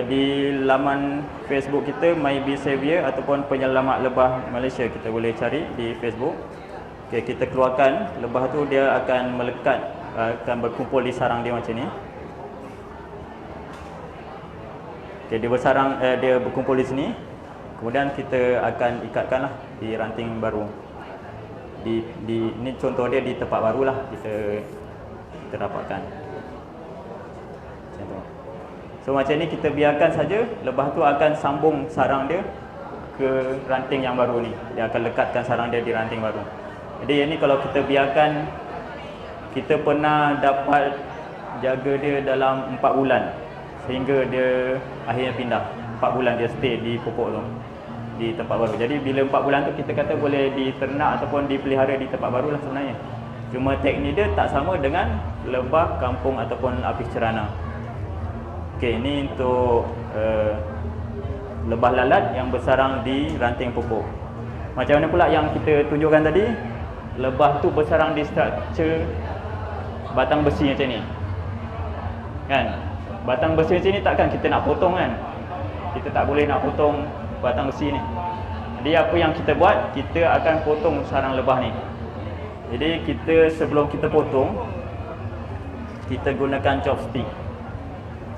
di laman Facebook kita My Bee Savior ataupun Penyelamat Lebah Malaysia. Kita boleh cari di Facebook. Okay, kita keluarkan lebah tu, dia akan melekat, akan berkumpul di sarang dia macam ni. Okay, dia bersarang, dia berkumpul di sini. Kemudian kita akan ikatkanlah di ranting baru. Ini contoh dia di tempat baru lah kita dapatkan. Macam tu. So macam ni kita biarkan saja, lebah tu akan sambung sarang dia ke ranting yang baru ni. Dia akan lekatkan sarang dia di ranting baru. Jadi ini kalau kita biarkan, kita pernah dapat jaga dia dalam 4 bulan sehingga dia akhirnya pindah. 4 bulan dia stay di pokok tu, di tempat baru. Jadi bila 4 bulan tu kita kata boleh diternak ataupun dipelihara di tempat baru lah sebenarnya. Cuma teknik dia tak sama dengan lebah kampung ataupun apis cerana. Okey, ini untuk lebah lalat yang bersarang di ranting pokok. Macam mana pula yang kita tunjukkan tadi, lebah tu bersarang di struktur batang besi macam ni. Kan? Batang besi macam ni takkan kita nak potong kan? Kita tak boleh nak potong batang besi ni. Jadi apa yang kita buat, kita akan potong sarang lebah ni. Jadi sebelum kita potong, kita gunakan chopstick.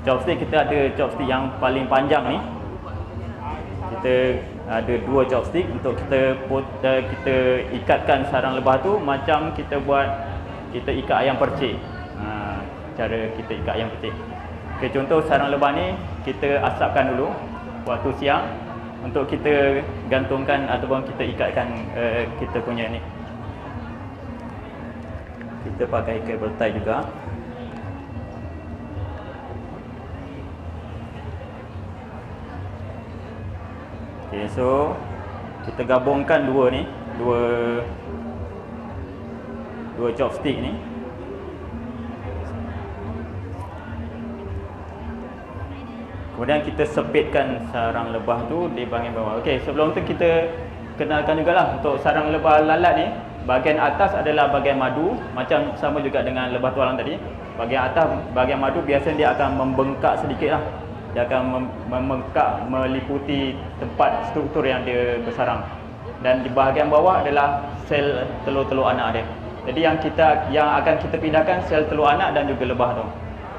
Chopstick, kita ada chopstick yang paling panjang ni. Kita ada 2 chopstick untuk kita ikatkan sarang lebah tu macam kita ikat ayam percik. Cara kita ikat ayam percik. Okay, contoh sarang lebah ni kita asapkan dulu waktu siang untuk kita gantungkan ataupun kita ikatkan kita punya ni. Kita pakai kabel tie juga. Okay, so kita gabungkan dua chopstick ni. Kemudian kita sepitkan sarang lebah tu di bahagian bawah. Okey, sebelum tu kita kenalkan jugalah untuk sarang lebah lalat ni, bahagian atas adalah bahagian madu, macam sama juga dengan lebah tualang tadi. Bahagian atas, bahagian madu biasanya dia akan membengkak sedikit lah. Dia akan membengkak meliputi tempat struktur yang dia bersarang. Dan di bahagian bawah adalah sel telur-telur anak dia. Jadi yang akan kita pindahkan sel telur anak dan juga lebah tu.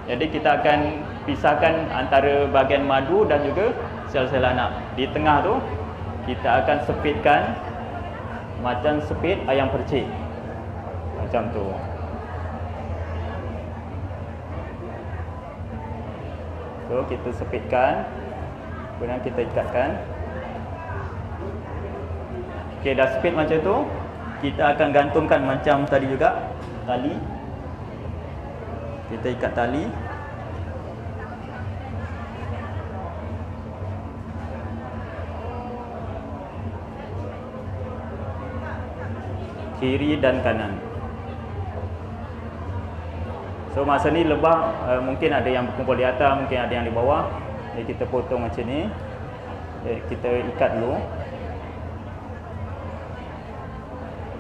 Jadi kita akan pisahkan antara bahagian madu dan juga sel-sel anak. Di tengah tu kita akan sepitkan macam sepit ayam percik. Macam tu. So kita sepitkan, kemudian kita ikatkan. Okey, dah sepit macam tu, kita akan gantungkan macam tadi juga tali. Kita ikat tali. Kiri dan kanan. So masa ni lebah mungkin ada yang berkumpul di atas, mungkin ada yang di bawah. Jadi kita potong macam ni. Kita ikat dulu.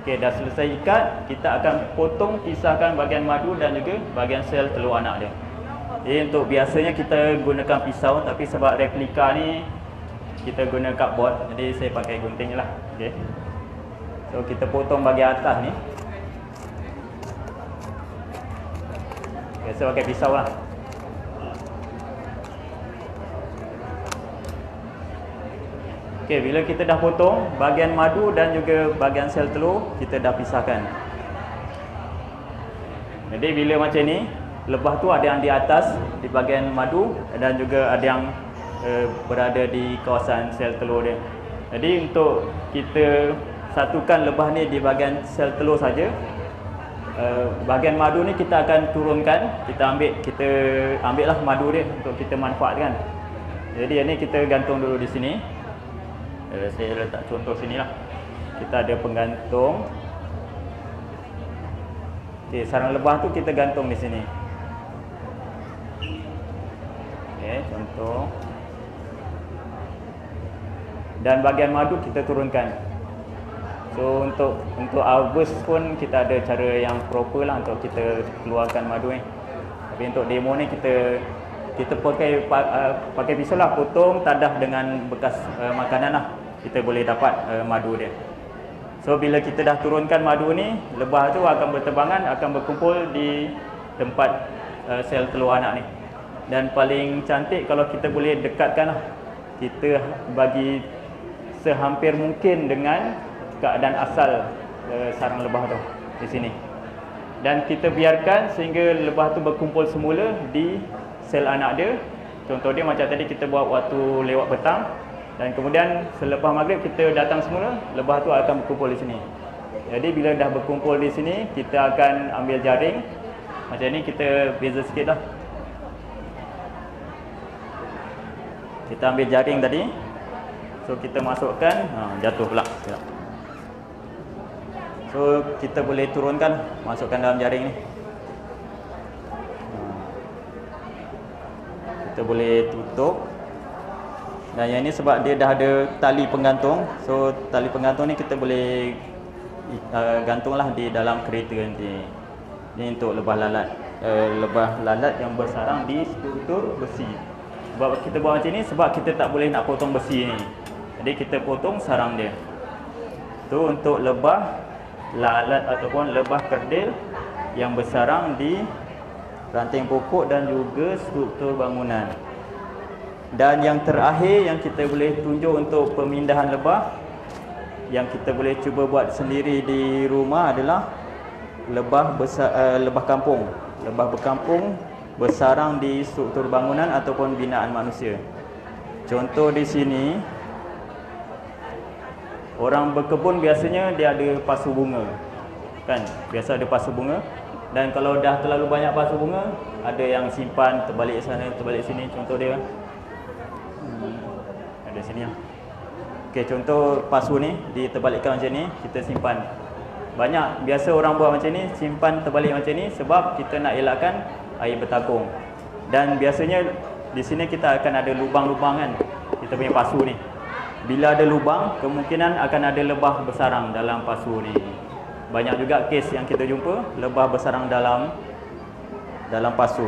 Okey, dah selesai ikat, kita akan potong, pisahkan bahagian madu dan juga bahagian sel telur anak dia. Jadi untuk biasanya kita gunakan pisau, tapi sebab replika ni kita guna cardboard, jadi saya pakai gunting je lah. Okey. So kita potong bahagian atas ni. Okay, saya pakai pisau lah. Okey, bila kita dah potong bahagian madu dan juga bahagian sel telur, kita dah pisahkan. Jadi bila macam ni, lebah tu ada yang di atas di bahagian madu dan juga ada yang berada di kawasan sel telur dia. Jadi untuk kita satukan lebah ni di bahagian sel telur saja, bahagian madu ni kita akan turunkan. Kita ambil lah madu dia untuk kita manfaatkan. Jadi ini kita gantung dulu di sini. Saya letak contoh sini lah. Kita ada penggantung. Okey, sarang lebah tu kita gantung di sini. Okey, contoh. dan bahagian madu kita turunkan. So untuk harvest pun kita ada cara yang proper lah untuk kita keluarkan madu ni. Tapi untuk demo ni kita pakai pisau lah, potong tadah dengan bekas makanan lah, kita boleh dapat madu dia. So bila kita dah turunkan madu ni, lebah tu akan berterbangan, akan berkumpul di tempat sel telur anak ni. Dan paling cantik kalau kita boleh dekatkan lah, kita bagi sehampir mungkin dengan keadaan asal sarang lebah tu di sini. Dan kita biarkan sehingga lebah tu berkumpul semula di sel anak dia. Contoh dia macam tadi kita buat waktu lewat petang, dan kemudian selepas maghrib kita datang semula, lebah tu akan berkumpul di sini. Jadi bila dah berkumpul di sini, kita akan ambil jaring. Macam ni kita beza sikit lah. Kita ambil jaring tadi. So kita masukkan, jatuh pula. So kita boleh turunkan, masukkan dalam jaring ni. Kita boleh tutup. Dan yang ni sebab dia dah ada tali penggantung. So tali penggantung ni kita boleh gantunglah di dalam kereta nanti. Ni untuk lebah lalat. Lebah lalat yang bersarang di struktur besi. Sebab kita buat macam ni sebab kita tak boleh nak potong besi ni. Jadi kita potong sarang dia. Tu untuk lebah lalat ataupun lebah kerdil yang bersarang di ranting pokok dan juga struktur bangunan. Dan yang terakhir yang kita boleh tunjuk untuk pemindahan lebah, yang kita boleh cuba buat sendiri di rumah adalah lebah kampung. Lebah berkampung bersarang di struktur bangunan ataupun binaan manusia. Contoh di sini, orang berkebun biasanya dia ada pasu bunga, kan? Biasa ada pasu bunga. Dan kalau dah terlalu banyak pasu bunga, ada yang simpan terbalik sana, terbalik sini. Contoh dia ada sini lah. Okey, contoh pasu ni diterbalikkan macam ni, kita simpan. Banyak biasa orang buat macam ni, simpan terbalik macam ni sebab kita nak elakkan air bertakung. Dan biasanya di sini kita akan ada lubang-lubang kan, kita punya pasu ni. Bila ada lubang, kemungkinan akan ada lebah bersarang dalam pasu ni. Banyak juga kes yang kita jumpa lebah bersarang dalam pasu.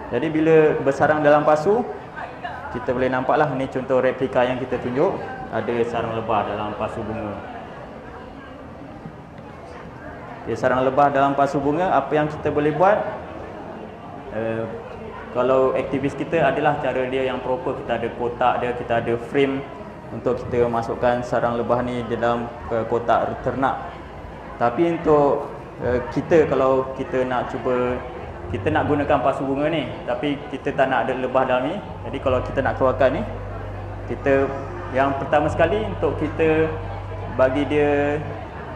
Jadi bila bersarang dalam pasu, kita boleh nampaklah ni contoh replika yang kita tunjuk, ada sarang lebah dalam pasu bunga. Okay, sarang lebah dalam pasu bunga, apa yang kita boleh buat? Kalau aktivis kita adalah cara dia yang proper, kita ada kotak dia, kita ada frame untuk kita masukkan sarang lebah ni di dalam kotak ternak. Tapi untuk kita, kalau kita nak cuba, kita nak gunakan pasu bunga ni, tapi kita tak nak ada lebah dalam ni. Jadi kalau kita nak keluarkan ni, kita yang pertama sekali untuk kita bagi dia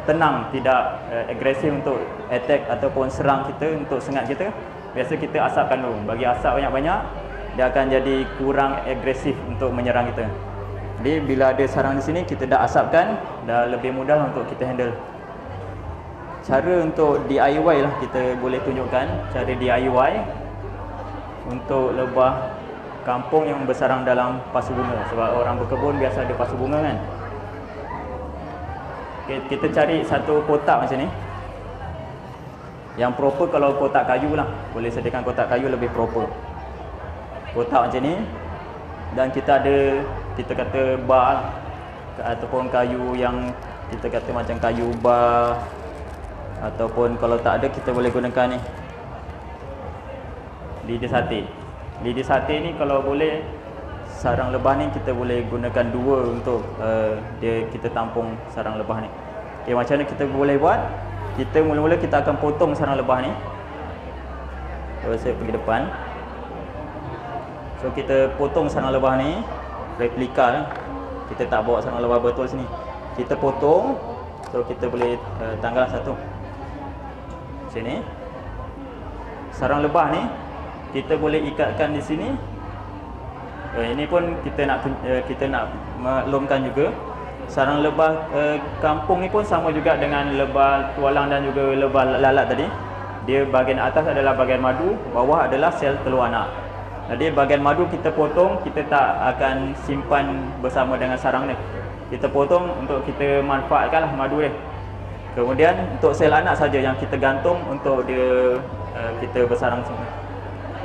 tenang, tidak agresif untuk attack ataupun serang kita, untuk sengat kita, biasa kita asapkan dulu. Bagi asap banyak-banyak, dia akan jadi kurang agresif untuk menyerang kita. Jadi bila ada sarang di sini, kita dah asapkan, dah lebih mudah untuk kita handle. Cara untuk DIY lah kita boleh tunjukkan, cara DIY untuk lebah kampung yang bersarang dalam pasu bunga. Sebab orang berkebun biasa ada pasu bunga kan. Okay, kita cari satu kotak macam ni. Yang proper kalau kotak kayu lah, boleh sediakan kotak kayu lebih proper. Kotak macam ni. Dan kita ada, kita kata bar lah, ataupun kayu yang kita kata macam kayu bar, ataupun kalau tak ada kita boleh gunakan ni, lidah sate. Lidah sate ni kalau boleh, sarang lebah ni kita boleh gunakan dua untuk kita tampung sarang lebah ni. Okay, macam mana kita boleh buat? Kita mula-mula kita akan potong sarang lebah ni. Kalau saya pergi depan, so kita potong sarang lebah ni, replika lah. Kita tak bawa sarang lebah betul sini, kita potong. So kita boleh tanggal satu sini. Sarang lebah ni kita boleh ikatkan di sini. Ini pun kita nak maklumkan juga, sarang lebah kampung ni pun sama juga dengan lebah tualang dan juga lebah lalat tadi. Dia bahagian atas adalah bahagian madu, bawah adalah sel telur anak. Jadi bahagian madu kita potong, kita tak akan simpan bersama dengan sarang ni. kita potong untuk kita manfaatkanlah madu dia. Kemudian untuk sel anak saja yang kita gantung untuk dia kita bersarang semua.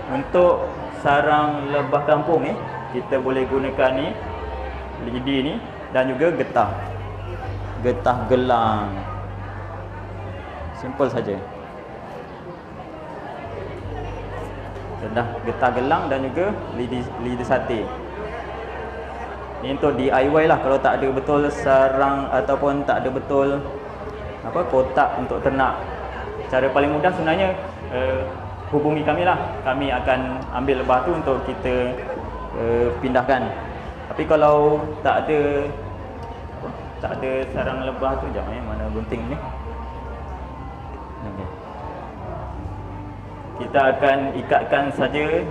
Untuk sarang lebah kampung ni kita boleh gunakan ni lidi ni dan juga getah gelang. Simple saja. Dah getah gelang dan juga lidi sate. Ini untuk DIY lah. Kalau tak ada betul sarang ataupun tak ada betul kotak untuk ternak, cara paling mudah sebenarnya hubungi kami lah. Kami akan ambil lebah tu untuk kita pindahkan. Tapi kalau tak ada sarang lebah tu, jap mana gunting ni. Okay. Kita akan ikatkan saja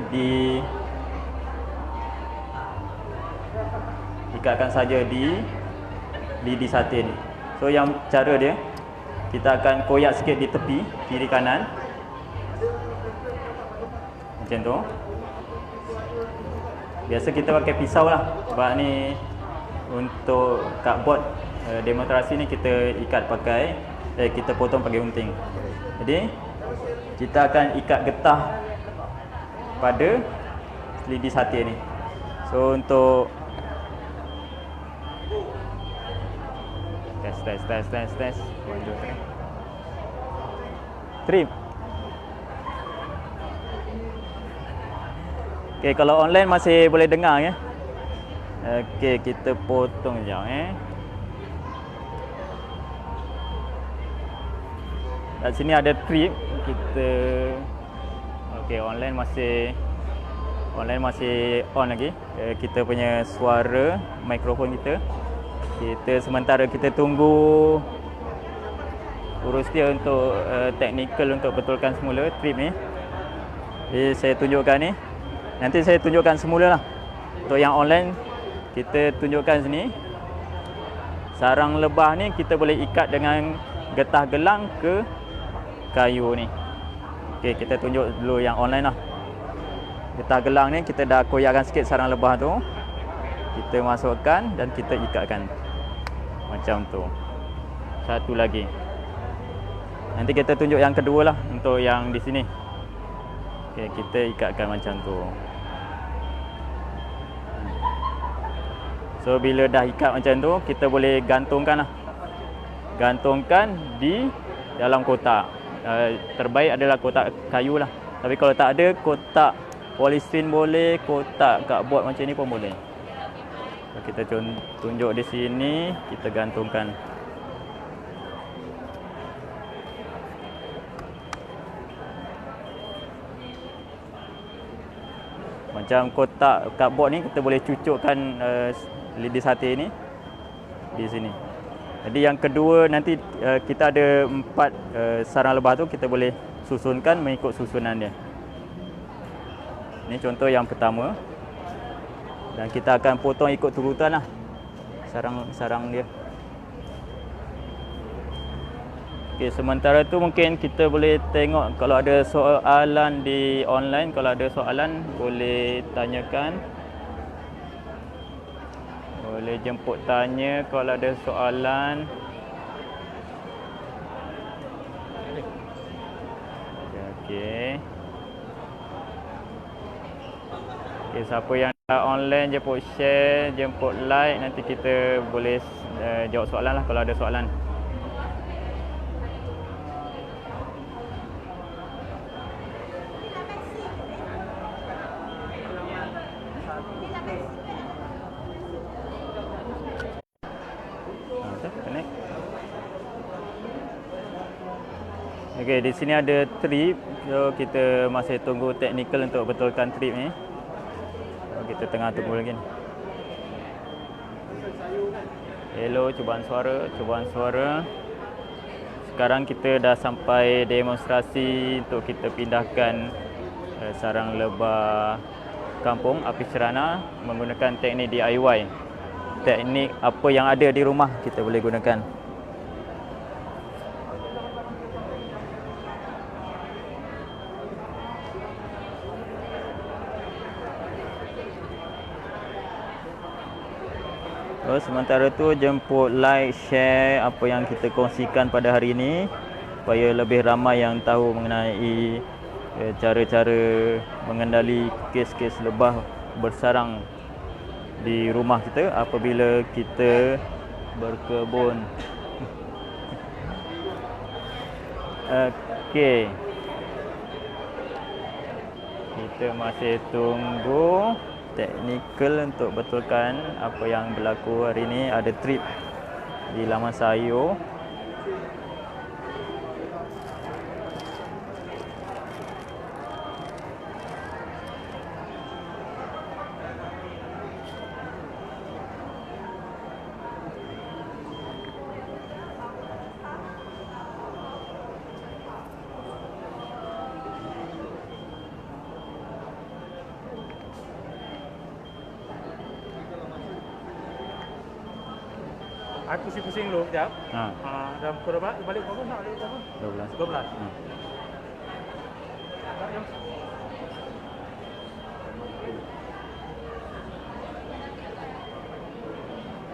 di lidi sate ni. So yang cara dia, kita akan koyak sikit di tepi kiri kanan macam tu. Biasa kita pakai pisau lah, sebab ni untuk cardboard demonstrasi ni kita ikat pakai kita potong pakai gunting. Jadi kita akan ikat getah pada lidi sate ni. So untuk test 1 2 3 trip. Okey, kalau online masih boleh dengar ya. Okey, kita potong jap Kat sini ada trip kita. Okey, online masih on lagi. Kita punya suara mikrofon kita. Sementara kita tunggu urus dia untuk teknikal untuk betulkan semula trip ni. Jadi saya tunjukkan ni. Nanti saya tunjukkan semula lah. Untuk yang online kita tunjukkan sini. Sarang lebah ni kita boleh ikat dengan getah gelang ke kayu ni. Okey, kita tunjuk dulu yang online lah. Getah gelang ni kita dah koyakkan sikit sarang lebah tu. Kita masukkan dan kita ikatkan. Macam tu. Satu lagi. Nanti kita tunjuk yang kedua lah untuk yang di sini. Okey, kita ikatkan macam tu. So bila dah ikat macam tu, kita boleh gantungkan lah. Gantungkan di dalam kotak. Terbaik adalah kotak kayu lah. Tapi kalau tak ada, kotak polystyrene boleh, kotak cardboard macam ni pun boleh. Kita tunjuk di sini, kita gantungkan. Macam kotak cardboard ni kita boleh cucukkan lidi sate ni di sini. Jadi yang kedua nanti kita ada 4 sarang lebah tu, kita boleh susunkan mengikut susunan dia. Ini contoh yang pertama. Dan kita akan potong ikut turutan lah sarang dia. Okey, sementara tu mungkin kita boleh tengok kalau ada soalan di online. Kalau ada soalan boleh tanyakan. Boleh jemput tanya kalau ada soalan. Okey. Okey, siapa yang dah online jemput share, jemput like, nanti kita boleh jawab soalan lah kalau ada soalan. Okey, di sini ada trip. So kita masih tunggu teknikal untuk betulkan trip ni. So, kita tengah tunggu lagi ni. Hello, cubaan suara. Sekarang kita dah sampai demonstrasi untuk kita pindahkan sarang lebah kampung api cerana menggunakan teknik DIY. Teknik apa yang ada di rumah kita boleh gunakan. So sementara tu jemput like, share apa yang kita kongsikan pada hari ini supaya lebih ramai yang tahu mengenai cara-cara mengendali kes-kes lebah bersarang di rumah kita apabila kita berkebun. Okey. Kita masih tunggu teknikal untuk betulkan apa yang berlaku hari ini. Ada trip di laman sayur. Aku pusing dulu sekejap. Ha, Dah pukul berapa? Balik berapa nak? Balik berapa? 12. 12. Ha. Tak, jom.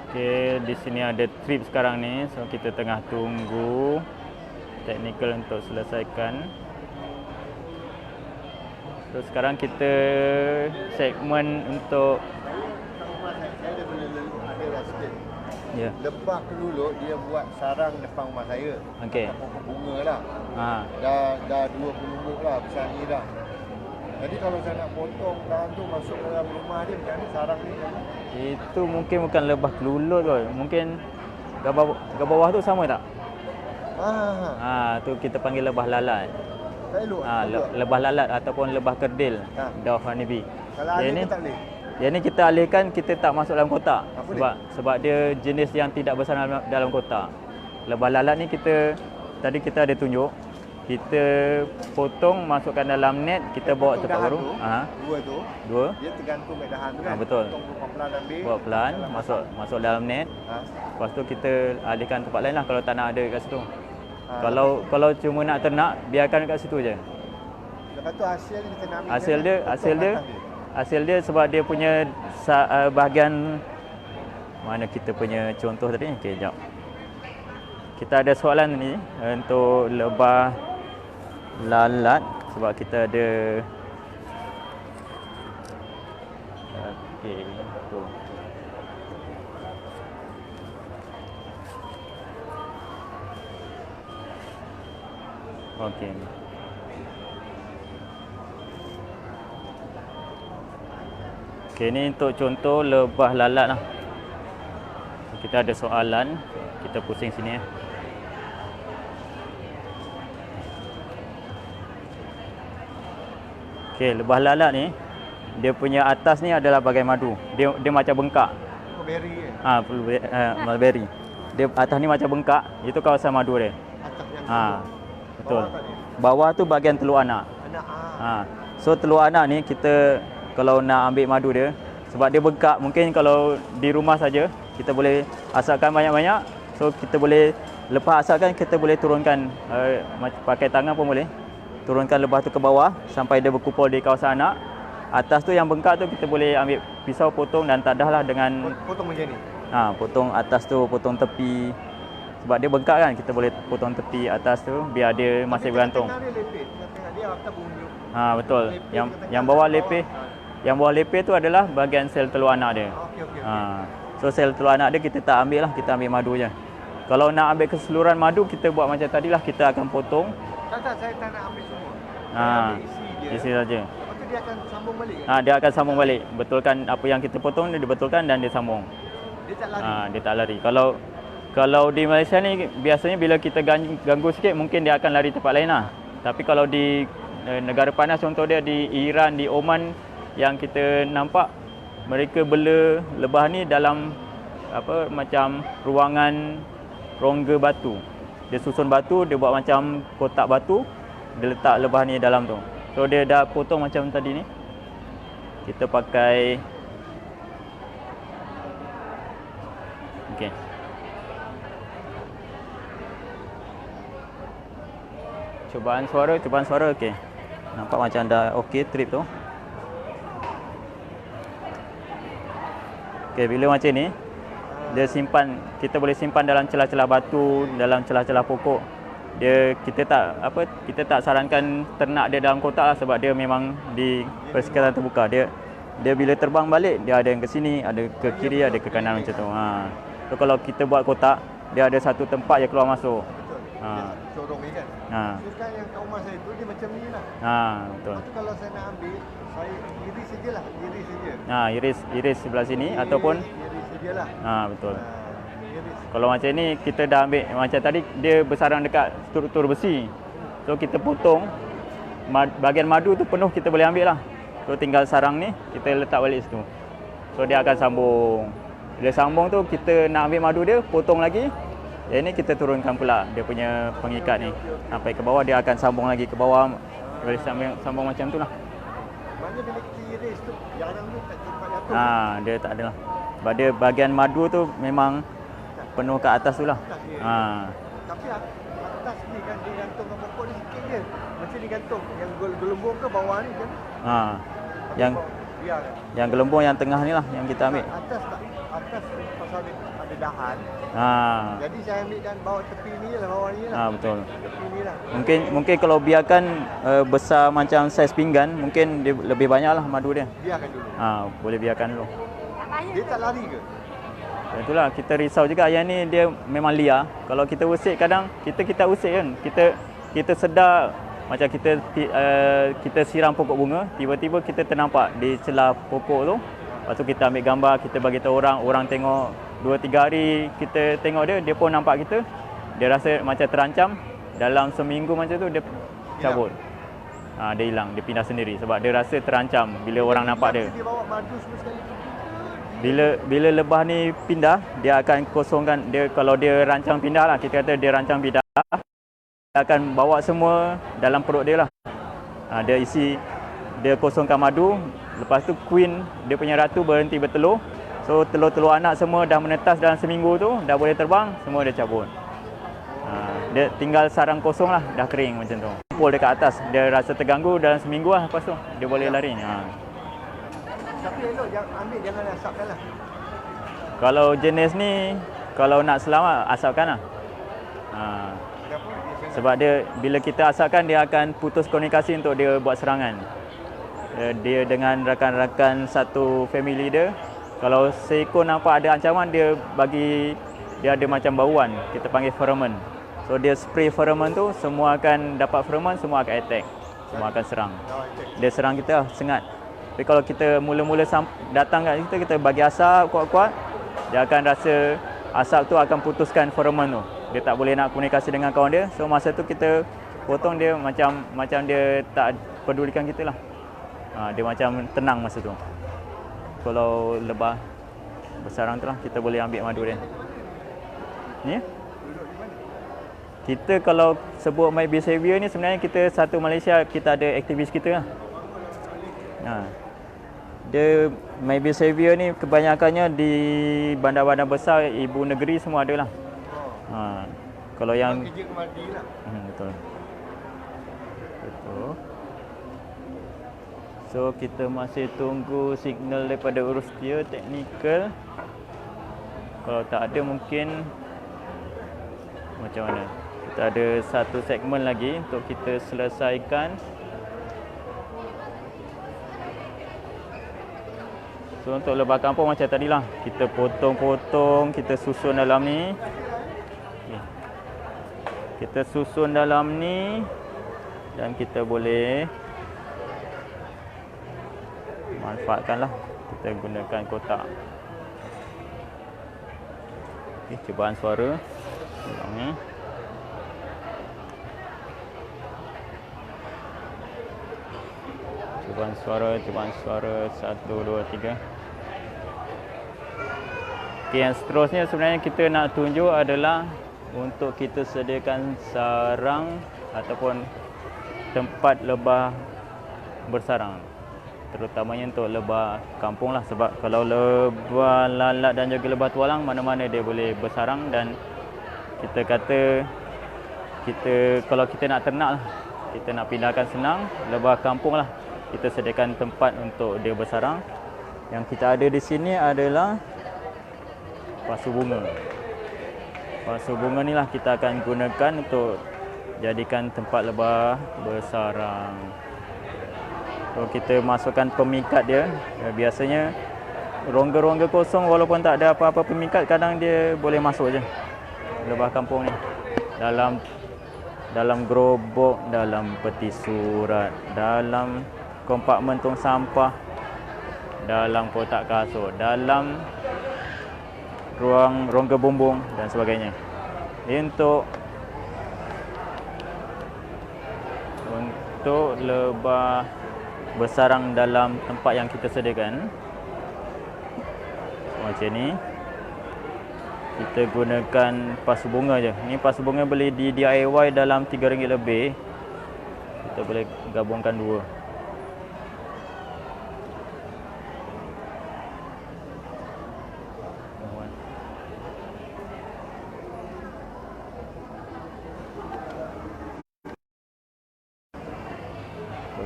Okey, di sini ada trip sekarang ni. So kita tengah tunggu teknikal untuk selesaikan. So sekarang kita segmen untuk Saya ada ada sikit. ya. Lebah keluluk dia buat sarang depan rumah saya. Okey. Pokok bunga lah. Ha. Dah 2 pelumuk lah besar ni dah. Jadi kalau saya nak potong daun tu masuk ke dalam rumah dia macam ni sarang ni kan. Itu mungkin bukan lebah kelulut kot. Mungkin gambar bawah tu sama tak? Tu kita panggil lebah lalat. Tak elok. Lebah lalat ataupun lebah kerdil. Ha. Dwarf honeybee. Kalau Yang ada ni ke tak boleh? Yang ni kita alihkan, kita tak masuk dalam kotak. Apa Sebab dia jenis yang tidak bersarang dalam kotak. Lebah lalat ni tadi kita ada tunjuk. Kita potong, masukkan dalam net, kita bawa tempat baru. Dua tu. Dua. Dia tergantung medahan tu kan. Betul. Potong pelan ambil. Bawa pelan, masuk dalam net. Lepas tu kita alihkan tempat lain lah kalau tak nak ada kat situ. Kalau cuma nak ternak, biarkan kat situ je. Lepas tu hasil dia kita nak ambil. Hasil dia sebab dia punya bahagian mana kita punya contoh tadi. Okey, jap. Kita ada soalan ni untuk lebah lalat sebab kita ada okey tu. Okey. Okey, ni untuk contoh lebah lalat lah. Kita ada soalan, kita pusing sini ya. Okey, lebah lalat ni dia punya atas ni adalah bagai madu. Dia macam bengkak. Berry kan. Mulberry. Dia atas ni macam bengkak, itu kawasan madu dia. Atas yang Betul. Bawah tak dia? Bawah tu bahagian telur anak. Anak So telur anak ni kita kalau nak ambil madu dia, sebab dia bengkak, mungkin kalau di rumah saja kita boleh asapkan banyak-banyak. So kita boleh lepas asapkan, kita boleh turunkan pakai tangan pun boleh. Turunkan lebah tu ke bawah sampai dia berkumpul di kawasan anak. Atas tu yang bengkak tu kita boleh ambil pisau potong dan tadahlah dengan potong macam ni. potong atas tu, potong tepi. Sebab dia bengkak kan, kita boleh potong tepi atas tu biar dia masih bergantung. Dia lepeh. Tengah dia atas bunyi. Betul. Yang bawah lepeh. Yang bawah lepeh tu adalah bahagian sel telur anak dia. Okey. So sel telur anak dia kita tak ambil lah, kita ambil madu je. Kalau nak ambil keseluruhan madu, kita buat macam tadilah, kita akan potong. Tak, saya tak nak ambil semua. Saya ambil Isi saja. Lepas tu dia akan sambung balik kan? Dia akan sambung balik. Betulkan apa yang kita potong, dia dibetulkan dan dia sambung. Dia tak lari. Dia tak lari. Kalau di Malaysia ni biasanya bila kita ganggu sikit, mungkin dia akan lari tempat lain lah. Tapi kalau di negara panas, contoh dia di Iran, di Oman, yang kita nampak mereka bela lebah ni dalam macam ruangan rongga batu. Dia susun batu, dia buat macam kotak batu, dia letak lebah ni dalam tu. So dia dah potong macam tadi ni. Kita pakai okey. Cubaan suara okey. Nampak macam dah okey trip tu. Okey, bila macam ni Dia simpan, kita boleh simpan dalam celah-celah batu, dalam celah-celah pokok. Kita tak sarankan ternak dia dalam kotak lah, sebab dia memang di persekitaran terbuka. Dia bila terbang balik, dia ada yang ke sini, ada ke kiri, ada ke kanan macam tu. So kalau kita buat kotak, dia ada satu tempat je keluar masuk. Dia corong ni kan. So sekarang yang kat rumah saya tu dia macam ni lah. Betul. Lepas tu kalau saya nak ambil, saya iris sajalah, iris saja. Iris sebelah sini ataupun iris sajalah. Betul. Iris. Kalau macam ni kita dah ambil, macam tadi dia bersarang dekat struktur besi. So kita potong bahagian madu tu penuh, kita boleh ambil lah. So tinggal sarang ni kita letak balik situ. So dia akan sambung. Bila sambung tu kita nak ambil madu dia, potong lagi. Yang ni kita turunkan pula dia punya pengikat ni sampai ke bawah, dia akan sambung lagi ke bawah. Boleh sambung macam tu lah. Maknanya bila kita iris tu, jarang tu tak tempat jatuh. Dia tak ada lah. Sebab dia bahagian madu tu memang penuh kat atas tu lah. Tapi atas ni kan dia gantung kat pokok ni sikit je. Macam ni gantung. Yang gelembung ke bawah ni kan? Yang gelembung yang tengah ni lah yang kita ambil. Atas pasal ada dahan. Jadi saya ambil dan bawa tepi ni lah, bawah ni lah. Betul. Tepi ni lah. Mungkin kalau biarkan besar macam saiz pinggan, mungkin dia lebih banyak lah madu dia. Biarkan dulu. Boleh biarkan dulu. Dia tak lari ke? Itulah kita risau juga, yang ni dia memang liar. Kalau kita usik, kadang kita usik kan, kita sedar macam kita siram pokok bunga, tiba-tiba kita ternampak di celah pokok tu. Lepas tu kita ambil gambar, kita bagi tahu orang tengok 2-3 hari kita tengok dia pun nampak kita. Dia rasa macam terancam, dalam seminggu macam tu dia cabut. Dia hilang, dia pindah sendiri sebab dia rasa terancam bila orang nampak dia. Dia bawa madu semua sekali. Bila lebah ni pindah, dia akan kosongkan dia. Kalau dia rancang pindah lah, kita kata dia rancang pindah, dia akan bawa semua dalam perut dia lah. Dia kosongkan madu. Lepas tu queen, dia punya ratu berhenti bertelur. So telur-telur anak semua dah menetas dalam seminggu tu, dah boleh terbang, semua dia cabut. Dia tinggal sarang kosong lah, dah kering macam tu. Kumpul dekat atas, dia rasa terganggu dalam seminggu lah, lepas tu dia boleh lari. Tapi elok jangan asapkan lah. Kalau jenis ni, kalau nak selamat, asapkan lah. Sebab dia, bila kita asapkan, dia akan putus komunikasi untuk dia buat serangan. Dia dengan rakan-rakan satu family dia, kalau seekor nampak ada ancaman, dia ada macam bauan, kita panggil feromon. So dia spray feromon tu, semua akan dapat feromon, semua akan attack, semua akan serang. Dia serang kita, sengat. Tapi kalau kita mula-mula datang kat kita bagi asap kuat-kuat, dia akan rasa asap tu akan putuskan feromon tu. Dia tak boleh nak komunikasi dengan kawan dia. So masa tu kita potong dia, macam dia tak pedulikan kita lah. Dia macam tenang masa tu. Kalau lebah bersarang tu lah, kita boleh ambil madu dia. Ni kita kalau sebut My Behaviour ni, sebenarnya kita satu Malaysia, kita ada aktivis kita lah. Dia My Behaviour ni kebanyakannya di bandar-bandar besar, ibu negeri semua ada lah. Kalau yang kerja kemadi lah. Betul. So kita masih tunggu signal daripada urus dia teknikal. Kalau tak ada, mungkin macam mana? Kita ada satu segmen lagi untuk kita selesaikan. So untuk lebah kampung macam tadilah, kita potong-potong, kita susun dalam ni. Kita susun dalam ni dan kita boleh manfaatkanlah. Kita gunakan kotak. Okey, cubaan suara. Ulang ni. Cubaan suara 1 2 3. Okey, yang seterusnya sebenarnya kita nak tunjuk adalah untuk kita sediakan sarang ataupun tempat lebah bersarang, terutamanya untuk lebah kampung lah. Sebab kalau lebah lalat dan juga lebah tualang, mana-mana dia boleh bersarang. Dan kita kata kalau kita nak ternak lah, kita nak pindahkan senang, lebah kampung lah, kita sediakan tempat untuk dia bersarang. Yang kita ada di sini adalah pasu bunga. Pasu bunga ni lah kita akan gunakan untuk jadikan tempat lebah bersarang. Kalau kita masukkan pemikat dia, biasanya rongga-rongga kosong walaupun tak ada apa-apa pemikat, kadang dia boleh masuk je lebah kampung ni. Dalam gerobok, dalam peti surat, dalam kompartmen tong sampah, dalam kotak kasut, dalam ruang rongga bumbung dan sebagainya. Untuk lebah bersarang dalam tempat yang kita sediakan macam ni, kita gunakan pasu bunga je. Ni pasu bunga beli di DIY dalam RM3 lebih. Kita boleh gabungkan dua.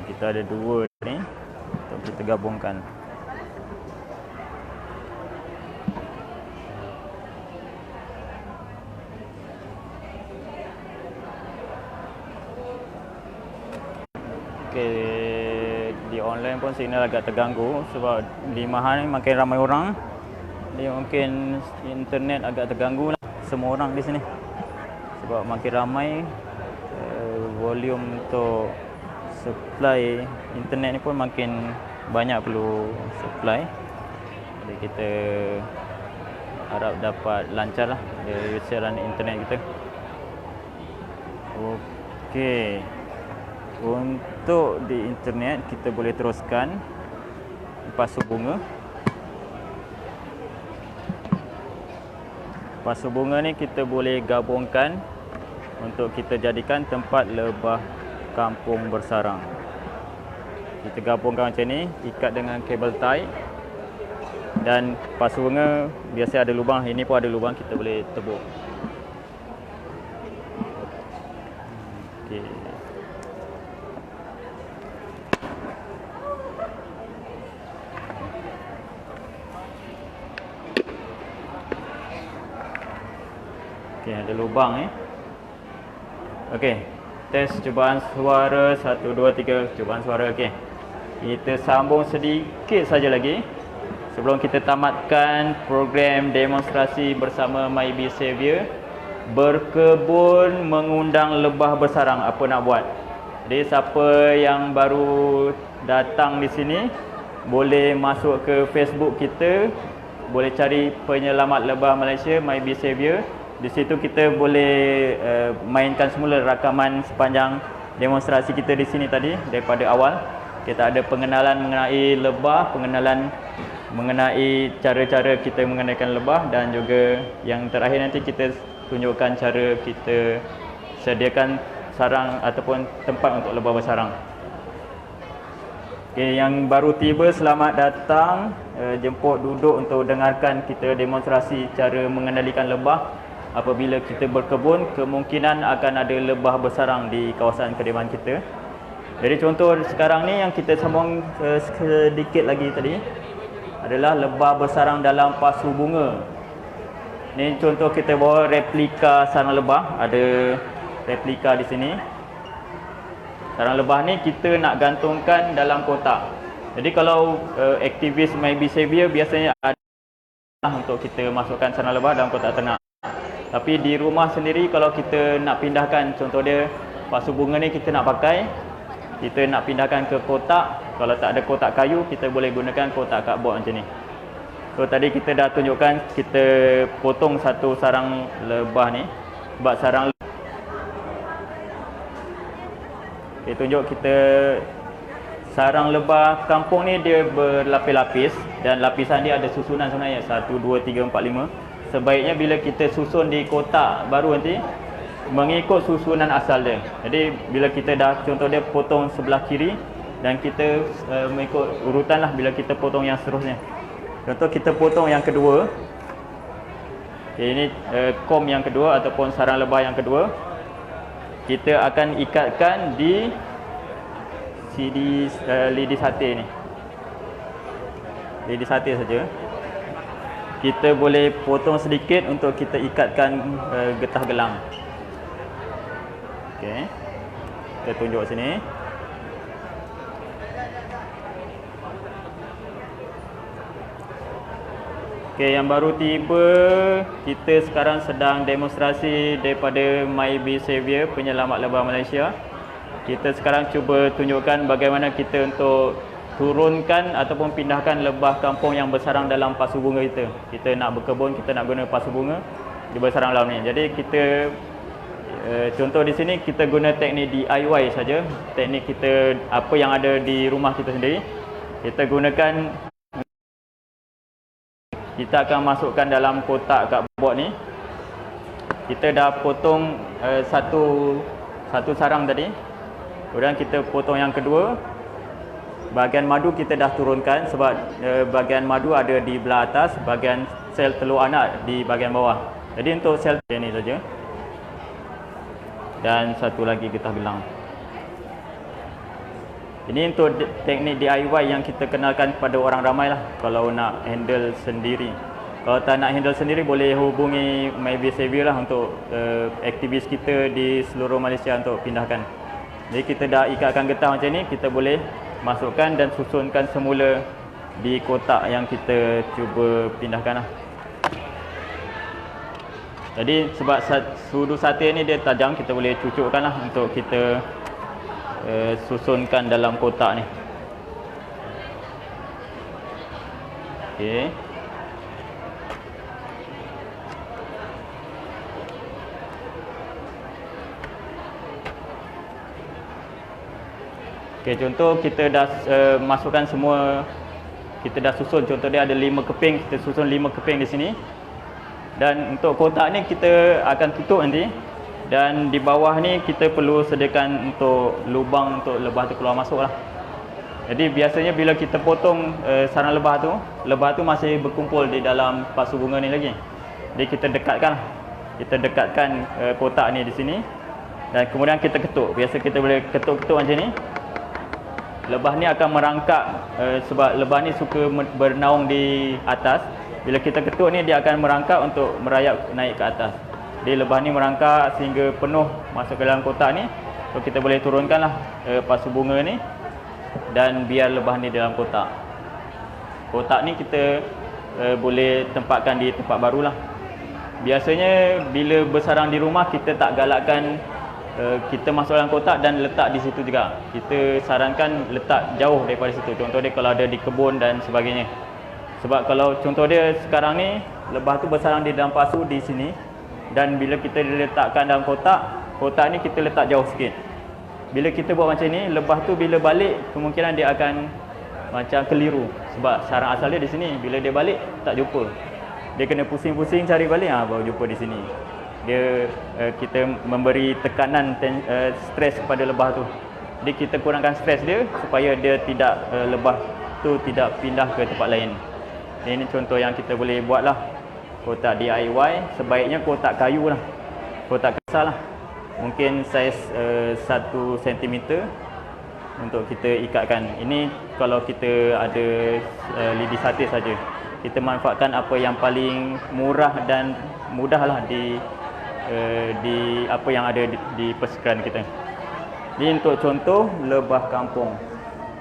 Kita ada dua ni untuk kita gabungkan. Okey, di online pun signal agak terganggu sebab di Maha ni makin ramai orang. Jadi mungkin internet agak terganggu lah semua orang di sini. Sebab makin ramai, volume untuk supply internet ni pun makin banyak perlu supply. Jadi kita harap dapat lancar lah siaran internet kita. Okey, untuk di internet kita boleh teruskan pasu bunga. Pasu bunga ni kita boleh gabungkan untuk kita jadikan tempat lebah kampung bersarang. Kita gabungkan macam ni, ikat dengan kabel tie. Dan pasu bunga biasa ada lubang, ini pun ada lubang, kita boleh tebuk. Okey. Okey, ada lubang Okey. Tes cubaan suara 1 2 3, cubaan suara. Okey. Kita sambung sedikit saja lagi sebelum kita tamatkan program demonstrasi bersama MyBee Saviour. Berkebun mengundang lebah bersarang, apa nak buat? Jadi siapa yang baru datang di sini boleh masuk ke Facebook kita, boleh cari Penyelamat Lebah Malaysia MyBee Saviour. Di situ kita boleh mainkan semula rakaman sepanjang demonstrasi kita di sini tadi daripada awal. Kita ada pengenalan mengenai lebah, pengenalan mengenai cara-cara kita mengenalkan lebah, dan juga yang terakhir nanti kita tunjukkan cara kita sediakan sarang ataupun tempat untuk lebah bersarang. Okay, yang baru tiba, selamat datang. Jemput duduk untuk dengarkan kita demonstrasi cara mengendalikan lebah. Apabila kita berkebun, kemungkinan akan ada lebah bersarang di kawasan kediaman kita. Jadi contoh sekarang ni yang kita sambung sedikit lagi tadi adalah lebah bersarang dalam pasu bunga. Ni contoh kita bawa replika sarang lebah, ada replika di sini. Sarang lebah ni kita nak gantungkan dalam kotak. Jadi kalau aktivis MyBee Saviour biasanya ada untuk kita masukkan sarang lebah dalam kotak ternak. Tapi di rumah sendiri kalau kita nak pindahkan, contoh dia pasu bunga ni kita nak pakai, kita nak pindahkan ke kotak. Kalau tak ada kotak kayu, kita boleh gunakan kotak cardboard macam ni. So tadi kita dah tunjukkan kita potong satu sarang lebah ni. Sebab sarang tunjuk kita sarang lebah kampung ni dia berlapis-lapis dan lapisan dia ada susunan sebenarnya 1 2 3 4 5. Sebaiknya bila kita susun di kotak baru nanti mengikut susunan asal dia. Jadi bila kita dah contoh dia potong sebelah kiri dan kita mengikut urutan lah bila kita potong yang seterusnya. Contoh kita potong yang kedua. Okay, ini kom yang kedua ataupun sarang lebah yang kedua. Kita akan ikatkan di lidi sate ni. Lidi sate saja. kita boleh potong sedikit untuk kita ikatkan getah gelang. Okey. Kita tunjuk sini. Okey, yang baru tiba, kita sekarang sedang demonstrasi daripada MyBee Savior, penyelamat lebah Malaysia. Kita sekarang cuba tunjukkan bagaimana kita untuk turunkan ataupun pindahkan lebah kampung yang bersarang dalam pasu bunga kita. Kita nak berkebun, kita nak guna pasu bunga, dia bersarang dalam ni. Jadi kita contoh di sini kita guna teknik DIY saja. Teknik kita apa yang ada di rumah kita sendiri. Kita gunakan, kita akan masukkan dalam kotak kat board ni. Kita dah potong satu sarang tadi. Kemudian kita potong yang kedua. Bahagian madu kita dah turunkan sebab bahagian madu ada di belah atas, bahagian sel telur anak di bahagian bawah. Jadi untuk sel ni saja. Dan satu lagi getah gelang. Ini untuk teknik DIY yang kita kenalkan kepada orang ramai lah. Kalau nak handle sendiri, kalau tak nak handle sendiri, boleh hubungi MyBee Savior lah untuk aktivis kita di seluruh Malaysia untuk pindahkan. Jadi kita dah ikatkan getah macam ni, kita boleh masukkan dan susunkan semula di kotak yang kita cuba pindahkan lah. Jadi sebab sudu sate ni dia tajam, kita boleh cucukkan lah untuk kita susunkan dalam kotak ni. Okey. Okey, contoh kita dah masukkan semua, kita dah susun. Contoh dia ada 5 keping, kita susun 5 keping di sini. Dan untuk kotak ni kita akan tutup nanti. Dan di bawah ni kita perlu sediakan untuk lubang untuk lebah tu keluar masuk lah. Jadi biasanya bila kita potong sarang lebah tu masih berkumpul di dalam pasu bunga ni lagi. Jadi kita dekatkan lah. Kita dekatkan kotak ni di sini. Dan kemudian kita ketuk. Biasa kita boleh ketuk-ketuk macam ni. Lebah ni akan merangkak sebab lebah ni suka bernaung di atas. Bila kita ketuk ni dia akan merangkak untuk merayap naik ke atas. Jadi lebah ni merangkak sehingga penuh masuk ke dalam kotak ni. So kita boleh turunkanlah pasu bunga ni dan biar lebah ni dalam kotak. Kotak ni kita boleh tempatkan di tempat barulah. Biasanya bila bersarang di rumah kita tak galakkan kita masuk dalam kotak dan letak di situ juga. Kita sarankan letak jauh daripada situ. Contoh dia kalau ada di kebun dan sebagainya. Sebab kalau contoh dia sekarang ni lebah tu bersarang di dalam pasu di sini. Dan bila kita letakkan dalam kotak ni kita letak jauh sikit. Bila kita buat macam ni, lebah tu bila balik kemungkinan dia akan macam keliru. Sebab sarang asal dia di sini. Bila dia balik tak jumpa. Dia kena pusing-pusing cari balik, baru jumpa di sini. Dia kita memberi tekanan stres kepada lebah tu. Jadi kita kurangkan stres dia supaya dia tidak lebah tu tidak pindah ke tempat lain. Ini contoh yang kita boleh buat lah. Kotak DIY, sebaiknya kotak kayu lah. Kotak kasar lah. Mungkin saiz 1 cm untuk kita ikatkan. Ini kalau kita ada lidi sate saja. Kita manfaatkan apa yang paling murah dan mudah lah di apa yang ada di persekitaran kita. Ini untuk contoh lebah kampung.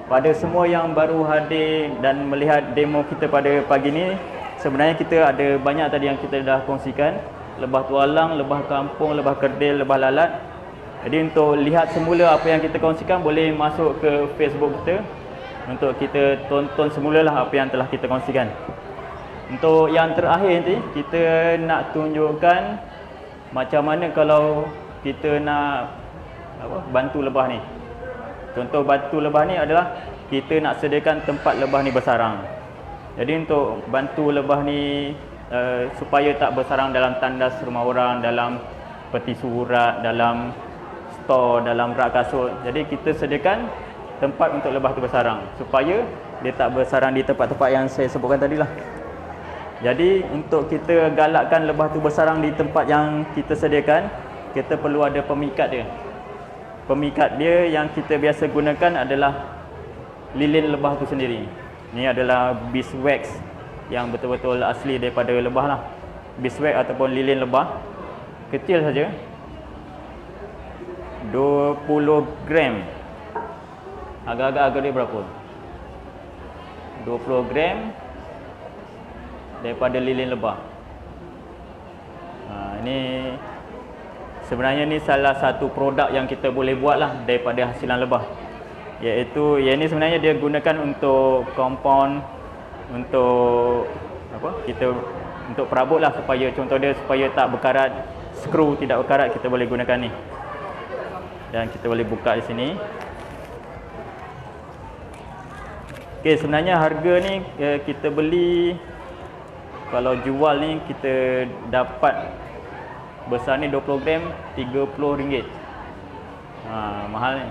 Pada semua yang baru hadir dan melihat demo kita pada pagi ni, sebenarnya kita ada banyak tadi yang kita dah kongsikan. Lebah tualang, lebah kampung, lebah kerdil, lebah lalat. Jadi untuk lihat semula apa yang kita kongsikan, boleh masuk ke Facebook kita untuk kita tonton semulalah apa yang telah kita kongsikan. Untuk yang terakhir nanti, kita nak tunjukkan macam mana kalau kita nak bantu lebah ni. Contoh bantu lebah ni adalah kita nak sediakan tempat lebah ni bersarang. Jadi untuk bantu lebah ni supaya tak bersarang dalam tandas rumah orang, dalam peti surat, dalam stor, dalam rak kasut. Jadi kita sediakan tempat untuk lebah tu bersarang supaya dia tak bersarang di tempat-tempat yang saya sebutkan tadi lah. Jadi untuk kita galakkan lebah tu bersarang di tempat yang kita sediakan, kita perlu ada pemikat dia. Pemikat dia yang kita biasa gunakan adalah lilin lebah tu sendiri. Ini adalah beeswax yang betul-betul asli daripada lebah lah, beeswax ataupun lilin lebah. Kecil saja, 20 gram. Agak-agak harga dia berapa? 20 gram daripada lilin lebah. Ini sebenarnya ni salah satu produk yang kita boleh buat lah daripada hasilan lebah. Iaitu, yang ni sebenarnya dia gunakan untuk compound, untuk apa? Kita untuk perabot lah, supaya contoh dia supaya tak berkarat, skru tidak berkarat, kita boleh gunakan ni. Dan kita boleh buka di sini. Okey, sebenarnya harga ni kita beli, kalau jual ni kita dapat besar ni 20 gram RM30. Mahal ni.